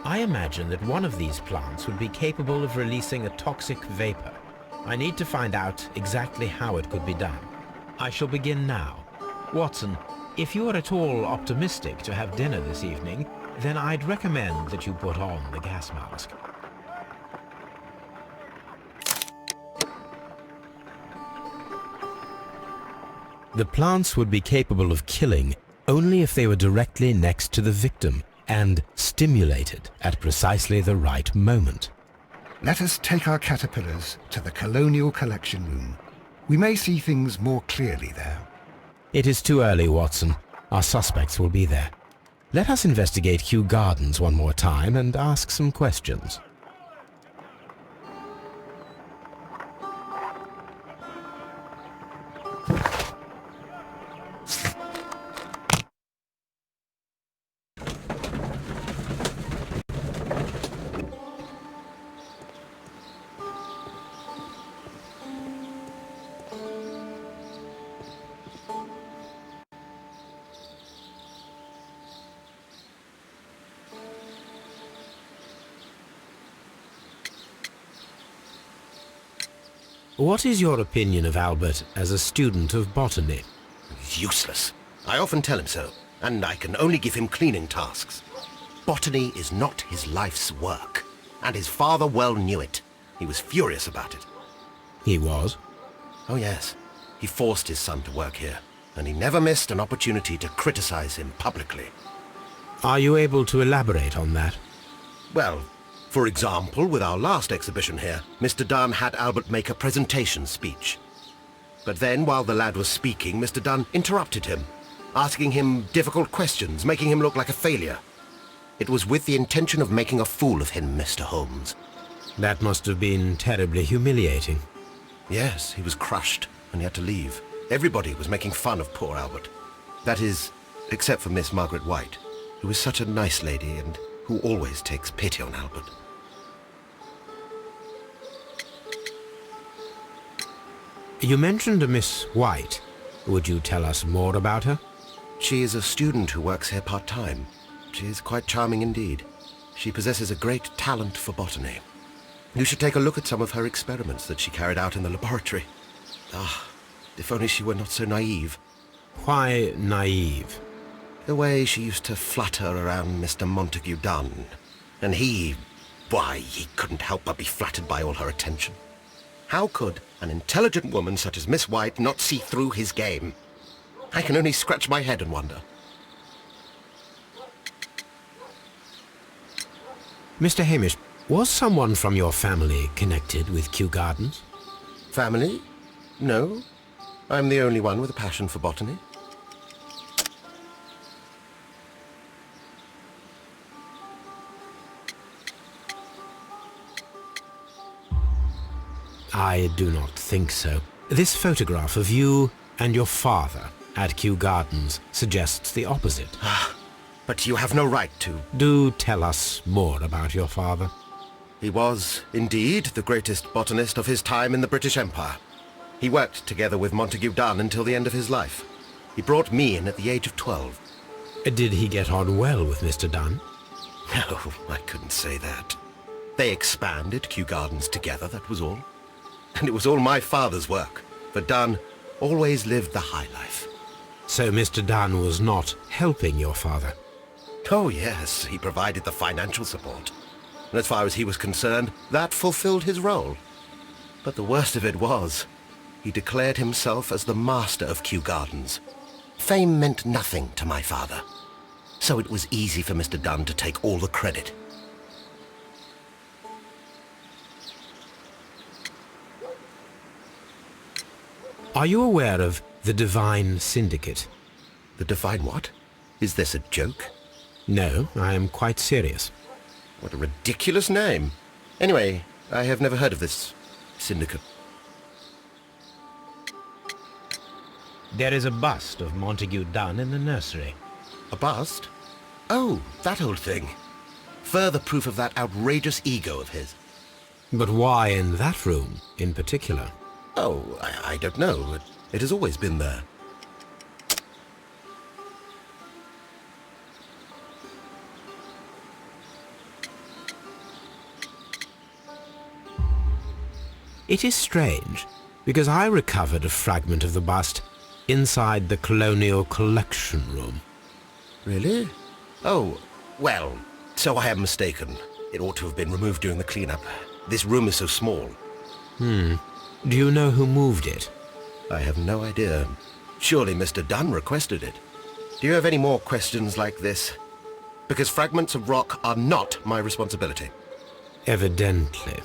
I imagine that one of these plants would be capable of releasing a toxic vapor. I need to find out exactly how it could be done. I shall begin now. Watson, if you are at all optimistic to have dinner this evening, then I'd recommend that you put on the gas mask. The plants would be capable of killing only if they were directly next to the victim and stimulated at precisely the right moment. Let us take our caterpillars to the Colonial Collection Room. We may see things more clearly there. It is too early, Watson. Our suspects will be there. Let us investigate Kew Gardens one more time and ask some questions. What is your opinion of Albert as a student of botany? Useless. I often tell him so, and I can only give him cleaning tasks. Botany is not his life's work, and his father well knew it. He was furious about it. He was? Oh yes, he forced his son to work here, and he never missed an opportunity to criticize him publicly. Are you able to elaborate on that? Well, for example, with our last exhibition here, Mr. Dunn had Albert make a presentation speech. But then, while the lad was speaking, Mr. Dunn interrupted him, asking him difficult questions, making him look like a failure. It was with the intention of making a fool of him, Mr. Holmes. That must have been terribly humiliating. Yes, he was crushed, and he had to leave. Everybody was making fun of poor Albert. That is, except for Miss Margaret White, who is such a nice lady and who always takes pity on Albert. You mentioned a Miss White. Would you tell us more about her? She is a student who works here part-time. She is quite charming indeed. She possesses a great talent for botany. You should take a look at some of her experiments that she carried out in the laboratory. Ah, if only she were not so naive. Why naive? The way she used to flutter around Mr. Montague Dunn. And why, he couldn't help but be flattered by all her attention. How could an intelligent woman such as Miss White not see through his game? I can only scratch my head and wonder. Mr. Hamish, was someone from your family connected with Kew Gardens? Family? No. I'm the only one with a passion for botany. I do not think so. This photograph of you and your father at Kew Gardens suggests the opposite. But you have no right to. Do tell us more about your father. He was, indeed, the greatest botanist of his time in the British Empire. He worked together with Montague Dunn until the end of his life. He brought me in at the age of 12. Did he get on well with Mr. Dunn? No, I couldn't say that. They expanded Kew Gardens together, that was all. And it was all my father's work, for Dunn always lived the high life. So Mr. Dunn was not helping your father? Oh yes, he provided the financial support. And as far as he was concerned, that fulfilled his role. But the worst of it was, he declared himself as the master of Kew Gardens. Fame meant nothing to my father, so it was easy for Mr. Dunn to take all the credit. Are you aware of the Divine Syndicate? The Divine what? Is this a joke? No, I am quite serious. What a ridiculous name. Anyway, I have never heard of this syndicate. There is a bust of Montague Dunn in the nursery. A bust? Oh, that old thing. Further proof of that outrageous ego of his. But why in that room in particular? Oh, I don't know. It has always been there. It is strange, because I recovered a fragment of the bust inside the Colonial Collection Room. Really? Oh, well, so I am mistaken. It ought to have been removed during the cleanup. This room is so small. Do you know who moved it? I have no idea. Surely Mr. Dunn requested it. Do you have any more questions like this? Because fragments of rock are not my responsibility. Evidently.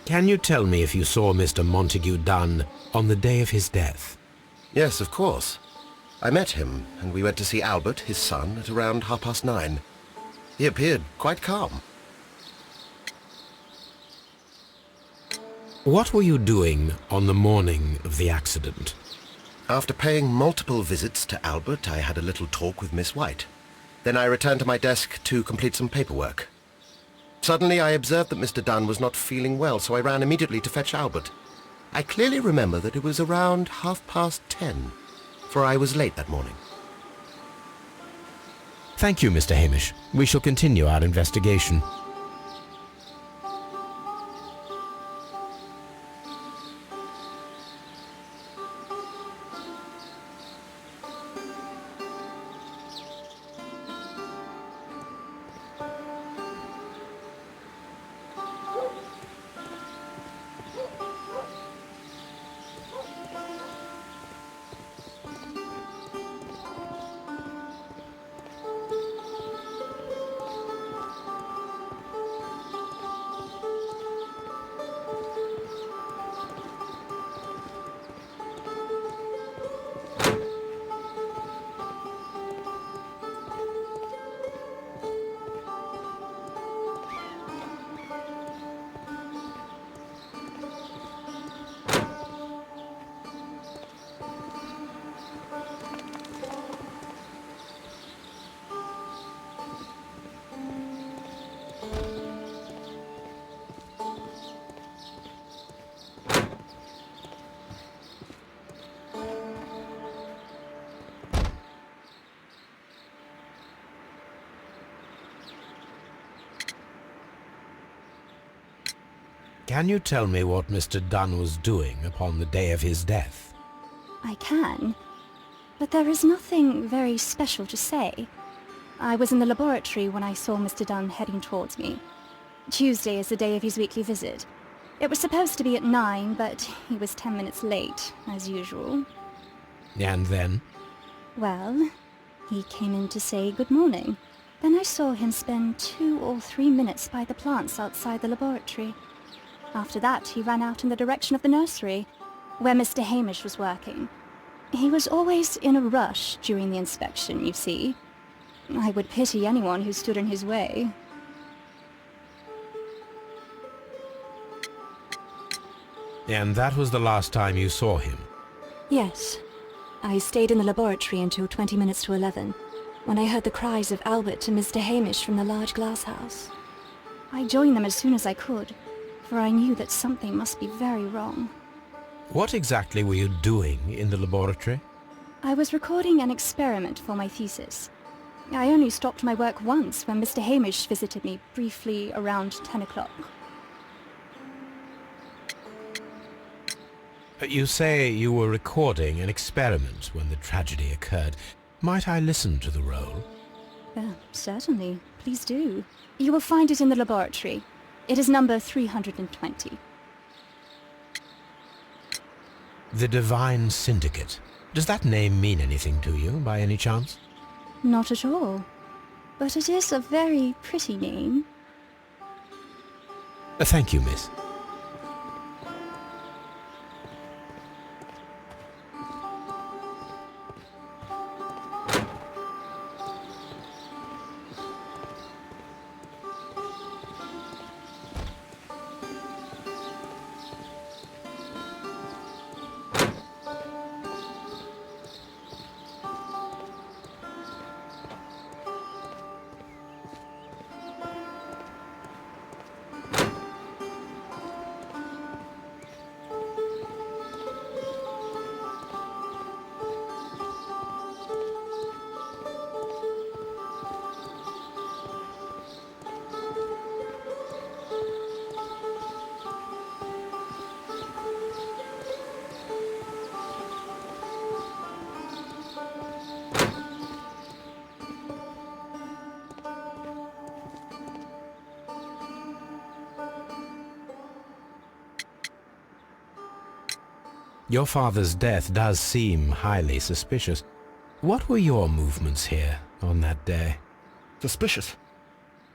Can you tell me if you saw Mr. Montague Dunn on the day of his death? Yes, of course. I met him, and we went to see Albert, his son, at around 9:30. He appeared quite calm. What were you doing on the morning of the accident? After paying multiple visits to Albert, I had a little talk with Miss White. Then I returned to my desk to complete some paperwork. Suddenly I observed that Mr. Dunn was not feeling well, so I ran immediately to fetch Albert. I clearly remember that it was around 10:30, for I was late that morning. Thank you, Mr. Hamish. We shall continue our investigation. Can you tell me what Mr. Dunn was doing upon the day of his death? I can, but there is nothing very special to say. I was in the laboratory when I saw Mr. Dunn heading towards me. Tuesday is the day of his weekly visit. It was supposed to be at 9, but he was 10 minutes late, as usual. And then? Well, he came in to say good morning. Then I saw him spend 2 or 3 minutes by the plants outside the laboratory. After that, he ran out in the direction of the nursery, where Mr. Hamish was working. He was always in a rush during the inspection, you see. I would pity anyone who stood in his way. And that was the last time you saw him? Yes. I stayed in the laboratory until 20 minutes to 11, when I heard the cries of Albert and Mr. Hamish from the large glass house. I joined them as soon as I could, for I knew that something must be very wrong. What exactly were you doing in the laboratory? I was recording an experiment for my thesis. I only stopped my work once when Mr. Hamish visited me briefly around 10 o'clock. You say you were recording an experiment when the tragedy occurred. Might I listen to the roll? Certainly. Please do. You will find it in the laboratory. It is number 320. The Divine Syndicate. Does that name mean anything to you, by any chance? Not at all. But it is a very pretty name. Thank you, miss. Your father's death does seem highly suspicious. What were your movements here on that day? Suspicious?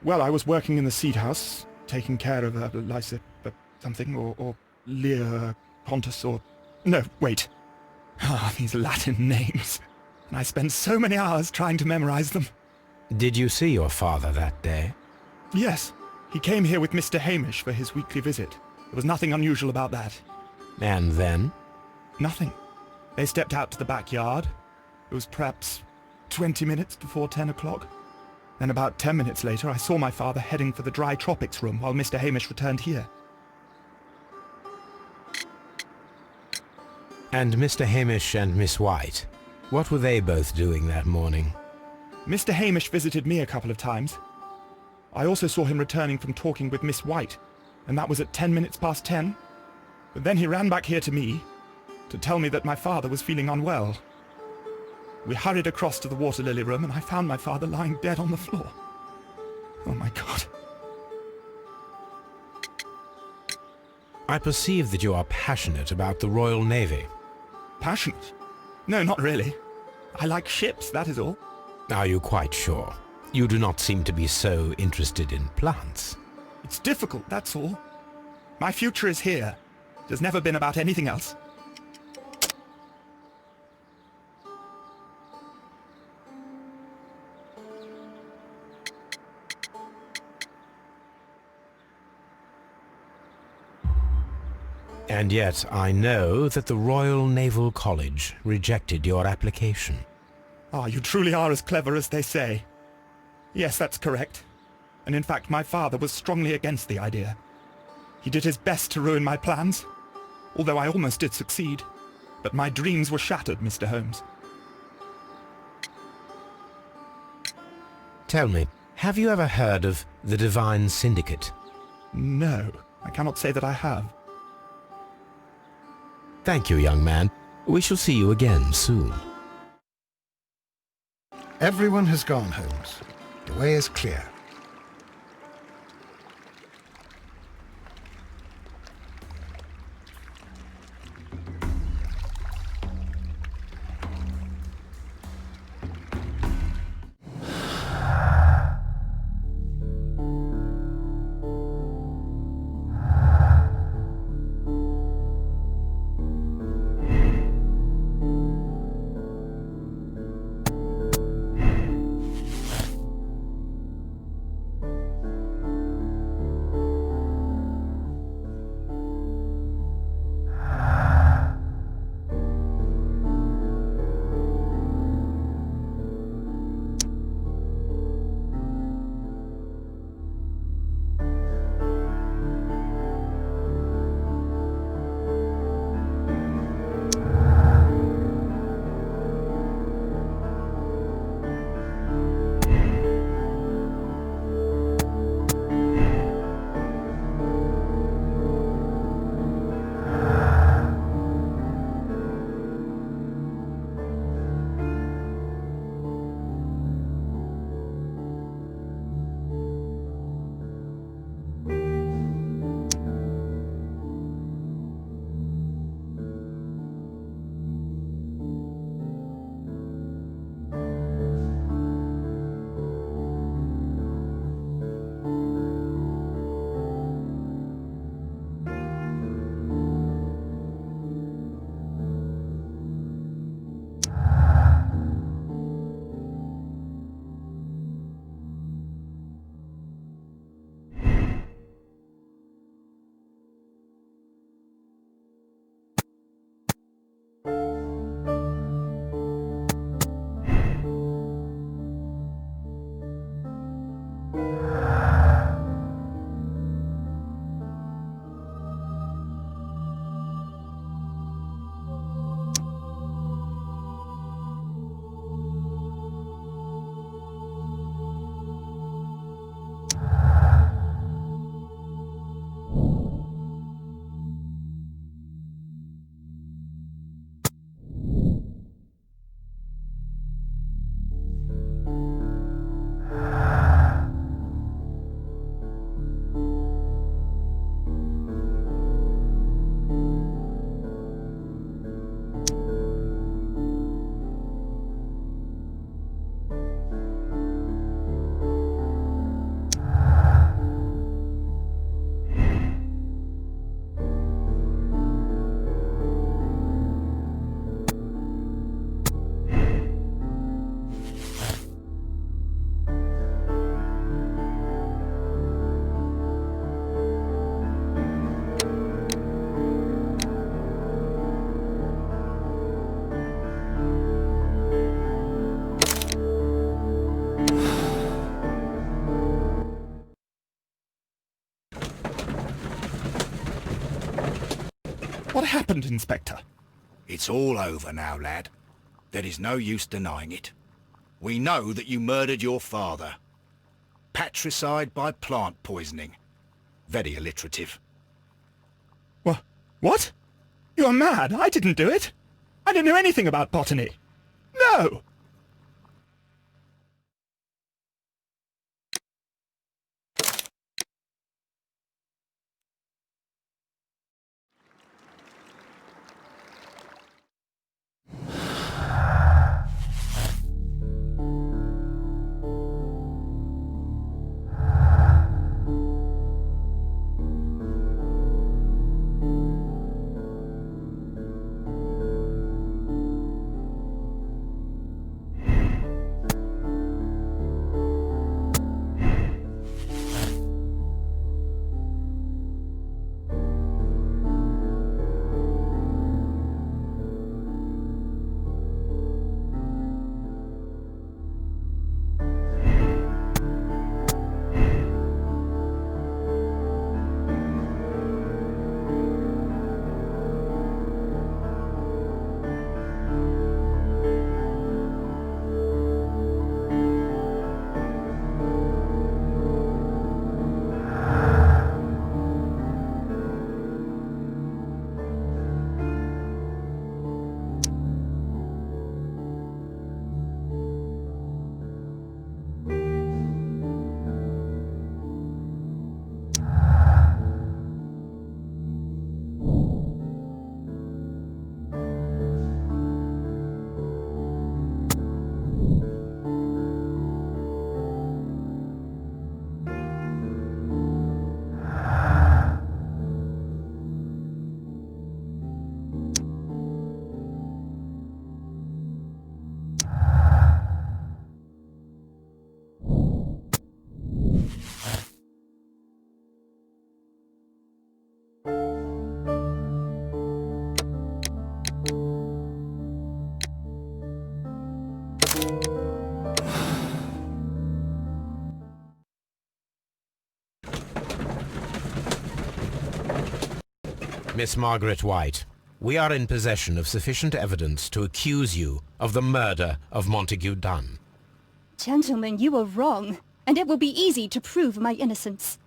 Well, I was working in the seed house, taking care of Lysa... something, or Lear... Pontus, or... No, wait. Ah, these Latin names. And I spent so many hours trying to memorize them. Did you see your father that day? Yes. He came here with Mr. Hamish for his weekly visit. There was nothing unusual about that. And then? Nothing. They stepped out to the backyard. It was perhaps 20 minutes before 10 o'clock. Then about 10 minutes later, I saw my father heading for the dry tropics room while Mr. Hamish returned here. And Mr. Hamish and Miss White, what were they both doing that morning? Mr. Hamish visited me a couple of times. I also saw him returning from talking with Miss White, and that was at 10 minutes past 10. But then he ran back here to me to tell me that my father was feeling unwell. We hurried across to the water lily room, and I found my father lying dead on the floor. Oh my God. I perceive that you are passionate about the Royal Navy. Passionate? No, not really. I like ships, that is all. Are you quite sure? You do not seem to be so interested in plants. It's difficult, that's all. My future is here. It has never been about anything else. And yet I know that the Royal Naval College rejected your application. Ah, you truly are as clever as they say. Yes, that's correct. And in fact, my father was strongly against the idea. He did his best to ruin my plans, although I almost did succeed. But my dreams were shattered, Mr. Holmes. Tell me, have you ever heard of the Divine Syndicate? No, I cannot say that I have. Thank you, young man. We shall see you again soon. Everyone has gone, Holmes. The way is clear. What happened, Inspector? It's all over now, lad. There is no use denying it. We know that you murdered your father. Patricide by plant poisoning. Very alliterative. What? You're mad. I didn't do it. I don't know anything about botany. No! Miss Margaret White, we are in possession of sufficient evidence to accuse you of the murder of Montague Dunn. Gentlemen, you are wrong, and it will be easy to prove my innocence.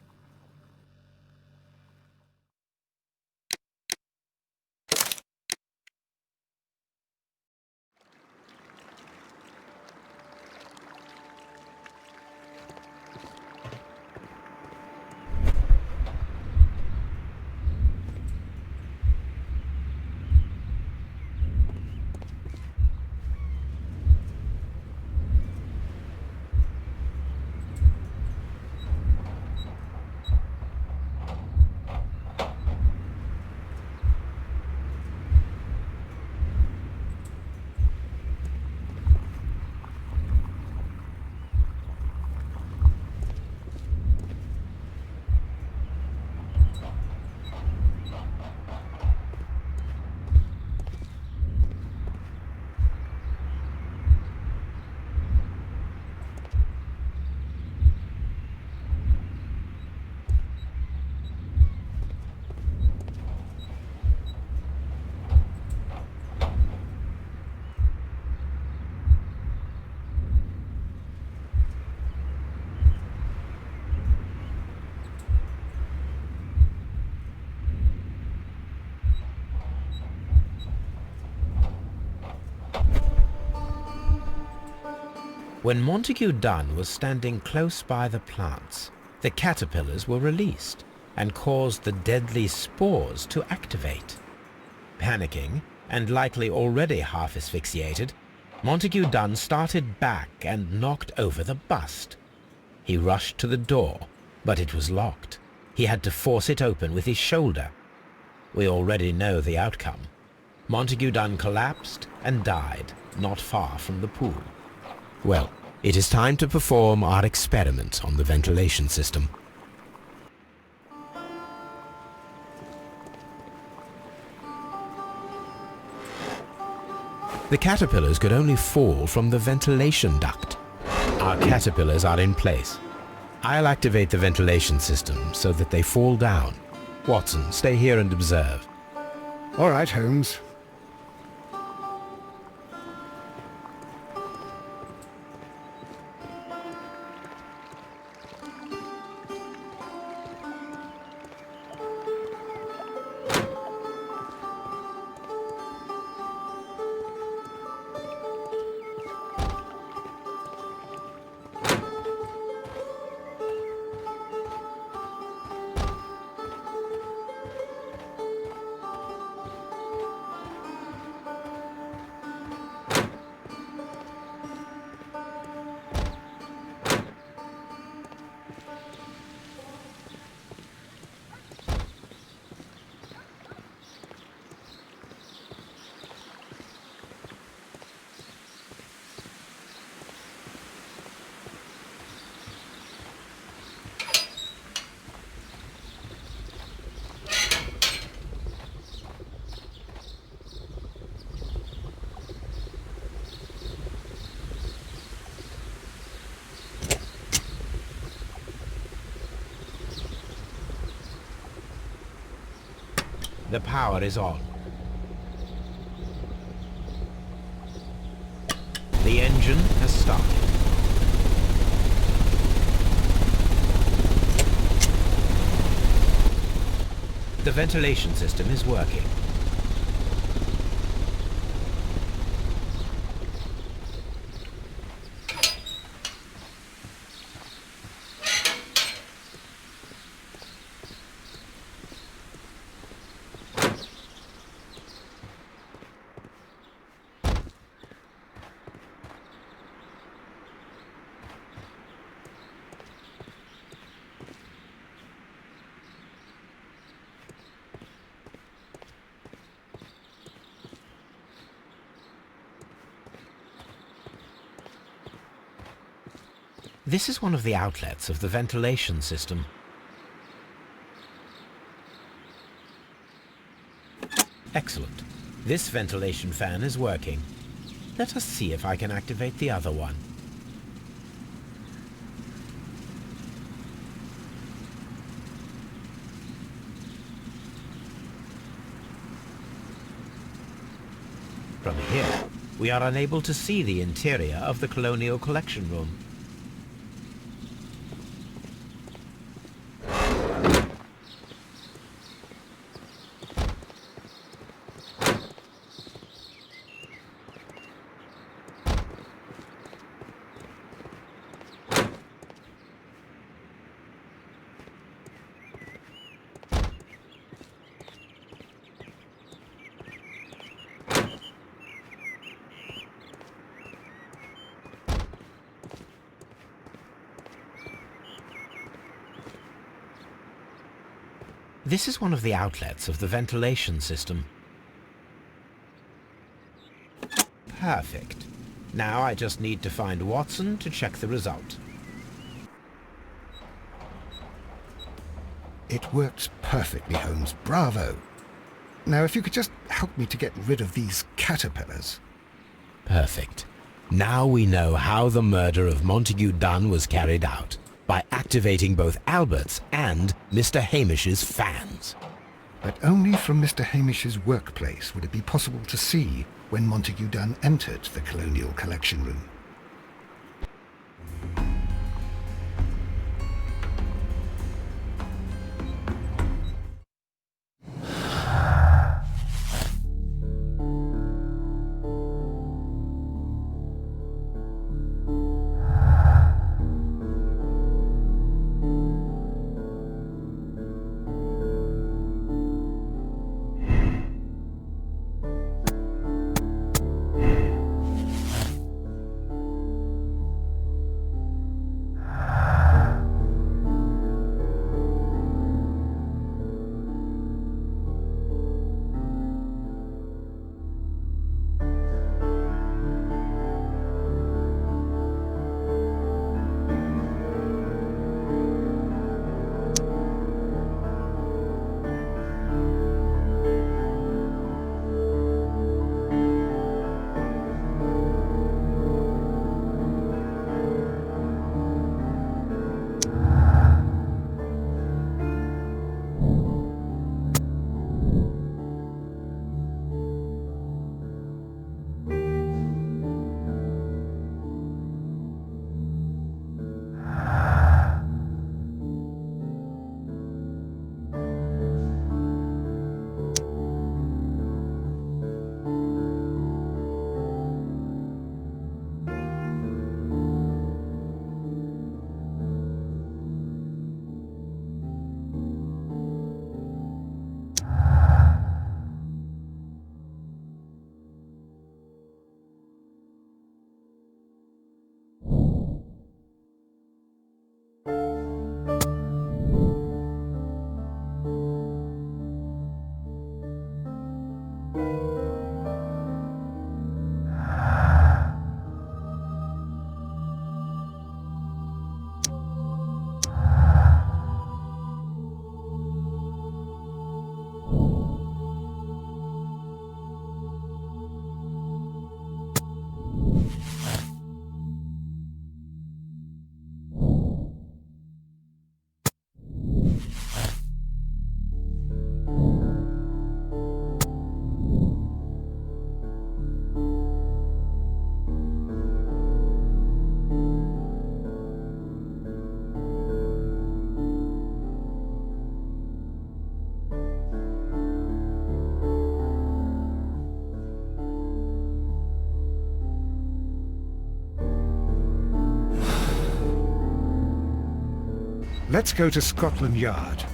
When Montague Dunn was standing close by the plants, the caterpillars were released and caused the deadly spores to activate. Panicking, and likely already half asphyxiated, Montague Dunn started back and knocked over the bust. He rushed to the door, but it was locked. He had to force it open with his shoulder. We already know the outcome. Montague Dunn collapsed and died not far from the pool. Well, it is time to perform our experiment on the ventilation system. The caterpillars could only fall from the ventilation duct. Our caterpillars are in place. I'll activate the ventilation system so that they fall down. Watson, stay here and observe. All right, Holmes. The power is on. The engine has started. The ventilation system is working. This is one of the outlets of the ventilation system. Excellent. This ventilation fan is working. Let us see if I can activate the other one. From here, we are unable to see the interior of the Colonial Collection Room. This is one of the outlets of the ventilation system. Perfect. Now I just need to find Watson to check the result. It works perfectly, Holmes. Bravo. Now, if you could just help me to get rid of these caterpillars. Perfect. Now we know how the murder of Montague Dunn was carried out, by activating both Albert's and Mr. Hamish's fans. But only from Mr. Hamish's workplace would it be possible to see when Montague Dunn entered the Colonial Collection Room. Let's go to Scotland Yard.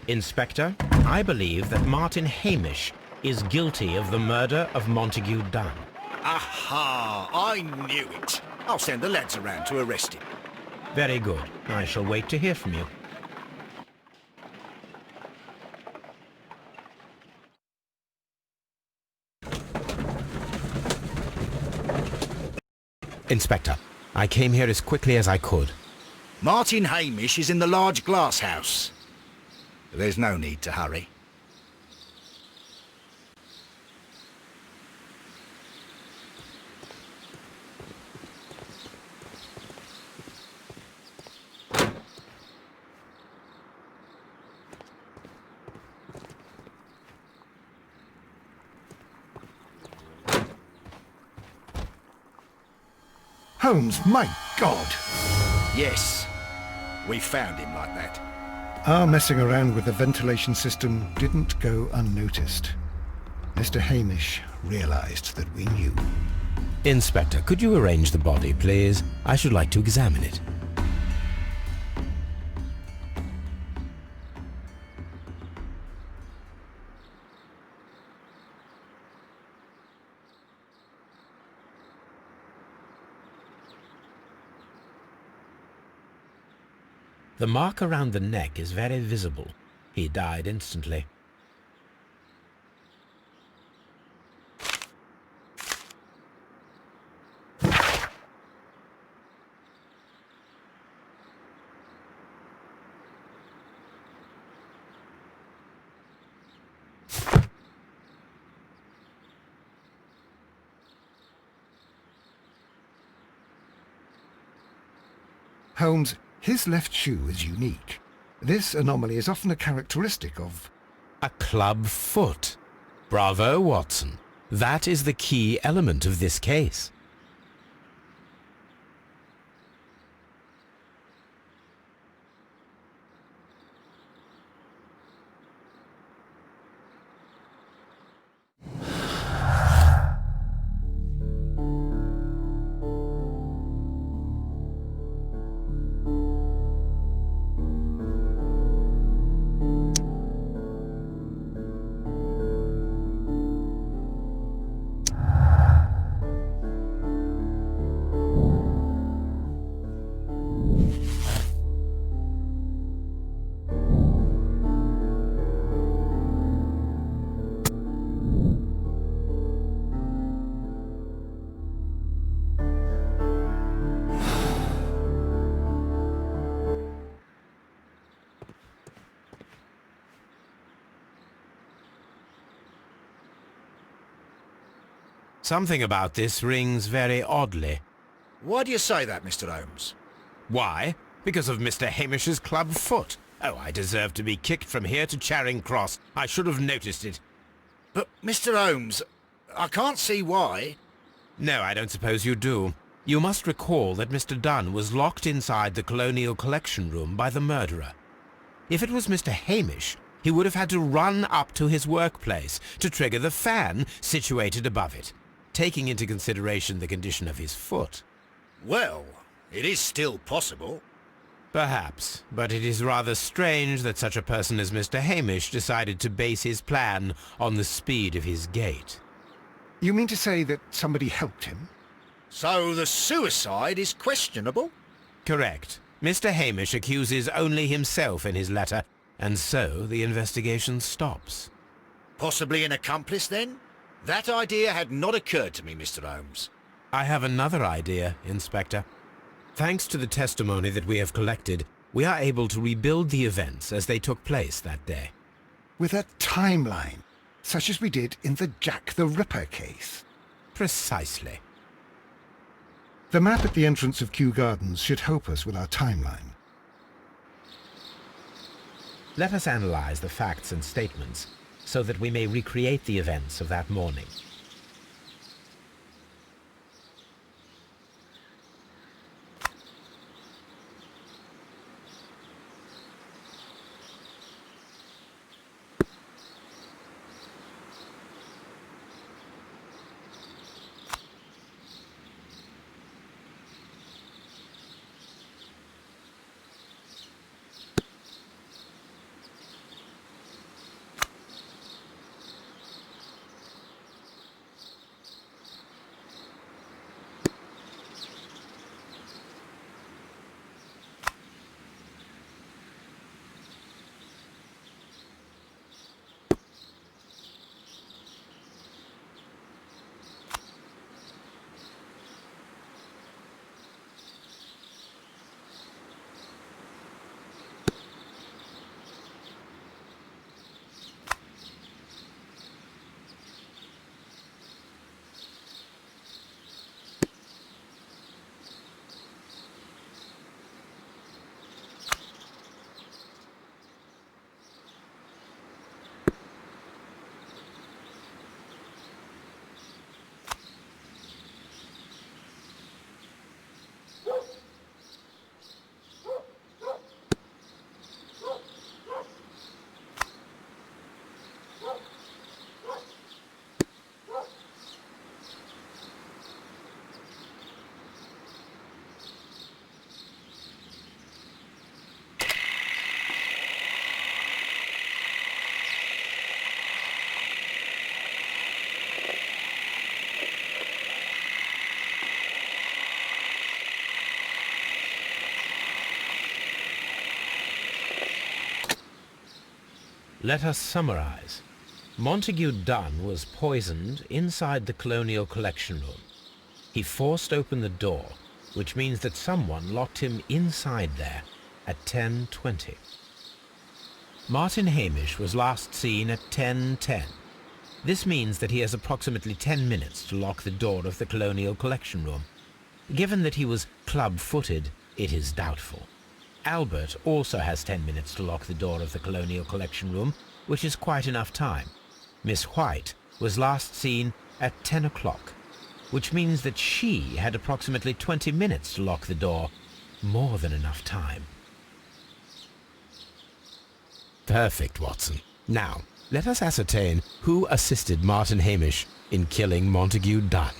Inspector, I believe that Martin Hamish is guilty of the murder of Montague Dunn. Aha! I knew it. I'll send the lads around to arrest him. Very good. I shall wait to hear from you. Inspector, I came here as quickly as I could. Martin Hamish is in the large glass house. There's no need to hurry. Holmes, my God! Yes, we found him like that. Our messing around with the ventilation system didn't go unnoticed. Mr. Hamish realized that we knew. Inspector, could you arrange the body, please? I should like to examine it. The mark around the neck is very visible. He died instantly. Holmes, his left shoe is unique. This anomaly is often a characteristic of... A club foot. Bravo, Watson. That is the key element of this case. Something about this rings very oddly. Why do you say that, Mr. Holmes? Why? Because of Mr. Hamish's club foot. Oh, I deserve to be kicked from here to Charing Cross. I should have noticed it. But, Mr. Holmes, I can't see why. No, I don't suppose you do. You must recall that Mr. Dunn was locked inside the Colonial Collection Room by the murderer. If it was Mr. Hamish, he would have had to run up to his workplace to trigger the fan situated above it, taking into consideration the condition of his foot. Well, it is still possible. Perhaps, but it is rather strange that such a person as Mr. Hamish decided to base his plan on the speed of his gait. You mean to say that somebody helped him? So the suicide is questionable? Correct. Mr. Hamish accuses only himself in his letter, and so the investigation stops. Possibly an accomplice, then? That idea had not occurred to me, Mr. Holmes. I have another idea, Inspector. Thanks to the testimony that we have collected, we are able to rebuild the events as they took place that day. With a timeline, such as we did in the Jack the Ripper case. Precisely. The map at the entrance of Kew Gardens should help us with our timeline. Let us analyze the facts and statements so that we may recreate the events of that morning. Let us summarize. Montague Dunn was poisoned inside the Colonial Collection Room. He forced open the door, which means that someone locked him inside there at 10:20. Martin Hamish was last seen at 10:10. This means that he has approximately 10 minutes to lock the door of the Colonial Collection Room. Given that he was club-footed, it is doubtful. Albert also has 10 minutes to lock the door of the Colonial Collection Room, which is quite enough time. Miss White was last seen at 10 o'clock, which means that she had approximately 20 minutes to lock the door. More than enough time. Perfect, Watson. Now, let us ascertain who assisted Martin Hamish in killing Montague Dunn.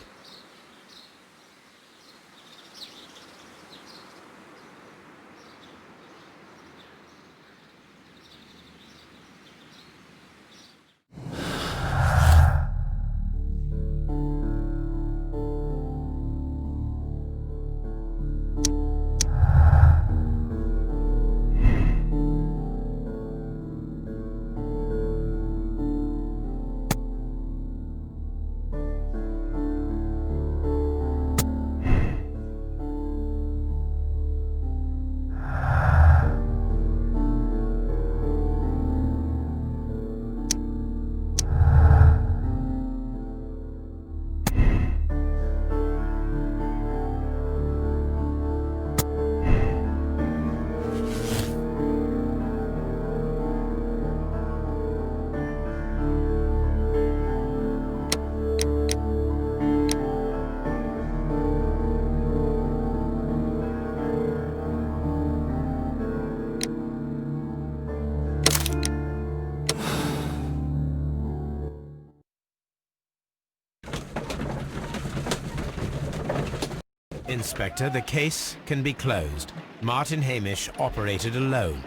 Inspector, the case can be closed. Martin Hamish operated alone.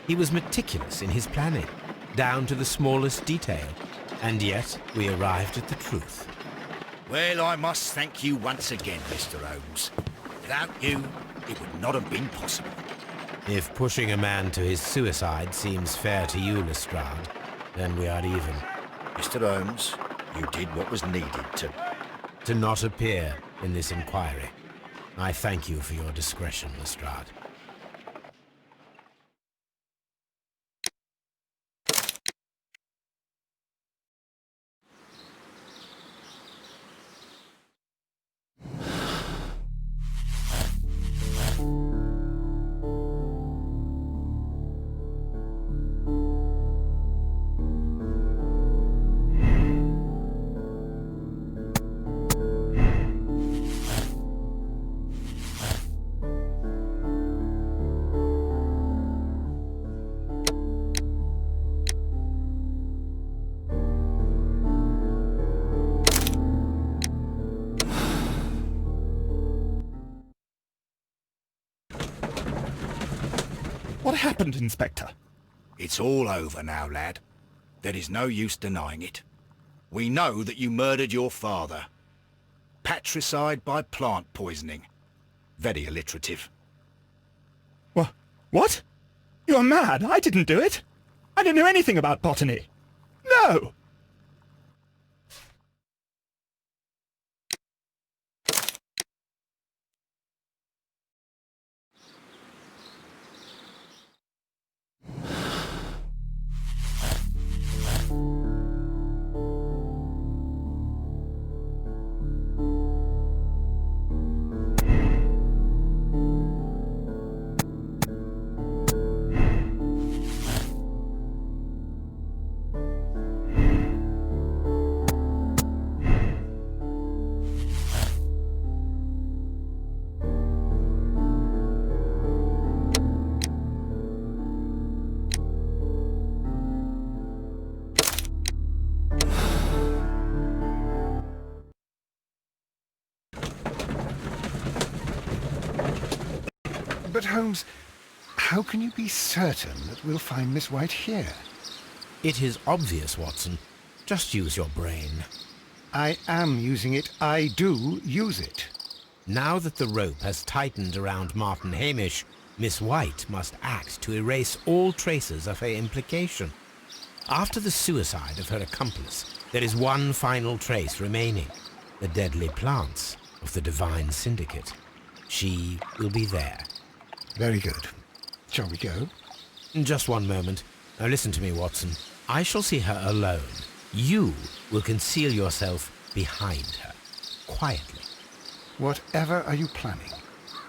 He was meticulous in his planning, down to the smallest detail, and yet we arrived at the truth. Well, I must thank you once again, Mr. Holmes. Without you, it would not have been possible. If pushing a man to his suicide seems fair to you, Lestrade, then we are even. Mr. Holmes, you did what was needed to not appear in this inquiry. I thank you for your discretion, Lestrade. happened, Inspector? It's all over now, lad. There is no use denying it. We know that you murdered your father. Patricide by plant poisoning. Very alliterative. What? You're mad. I didn't do it. I don't know anything about botany. No! But Holmes, how can you be certain that we'll find Miss White here? It is obvious, Watson. Just use your brain. I am using it. I do use it. Now that the rope has tightened around Martin Hamish, Miss White must act to erase all traces of her implication. After the suicide of her accomplice, there is one final trace remaining, the deadly plants of the Divine Syndicate. She will be there. Very good. Shall we go? Just one moment. Now listen to me, Watson. I shall see her alone. You will conceal yourself behind her, quietly. Whatever are you planning?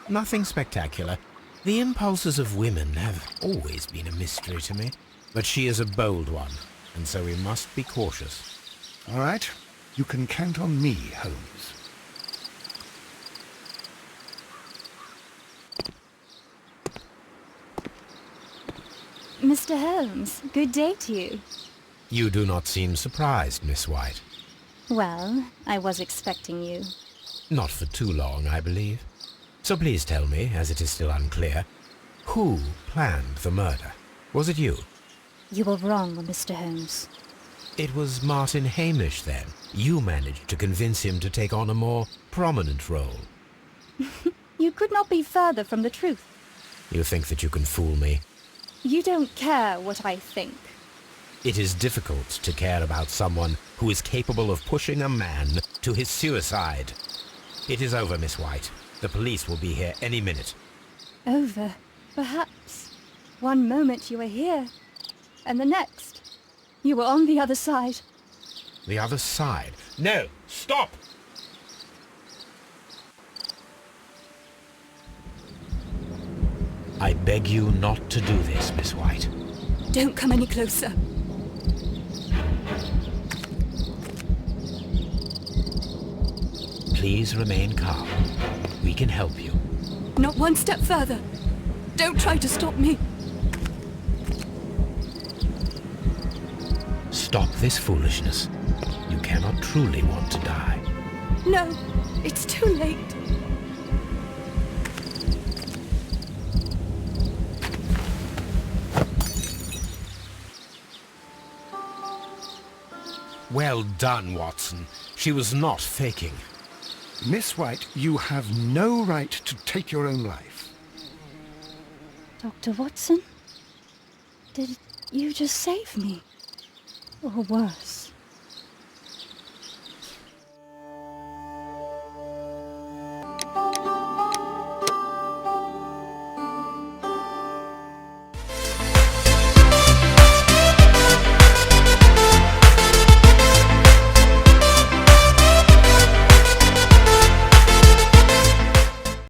Nothing spectacular. The impulses of women have always been a mystery to me. But she is a bold one, and so we must be cautious. All right. You can count on me, Holmes. Mr. Holmes, good day to you. You do not seem surprised, Miss White. Well, I was expecting you. Not for too long, I believe. So please tell me, as it is still unclear, who planned the murder? Was it you? You were wrong, Mr. Holmes. It was Martin Hamish, then. You managed to convince him to take on a more prominent role. You could not be further from the truth. You think that you can fool me? You don't care what I think. It is difficult to care about someone who is capable of pushing a man to his suicide. It is over, Miss White. The police will be here any minute. Over, perhaps. One moment you were here, and the next, you were on the other side. The other side? No! Stop! I beg you not to do this, Miss White. Don't come any closer. Please remain calm. We can help you. Not one step further. Don't try to stop me. Stop this foolishness. You cannot truly want to die. No, it's too late. Well done, Watson. She was not faking. Miss White, you have no right to take your own life. Dr. Watson? Did you just save me? Or worse?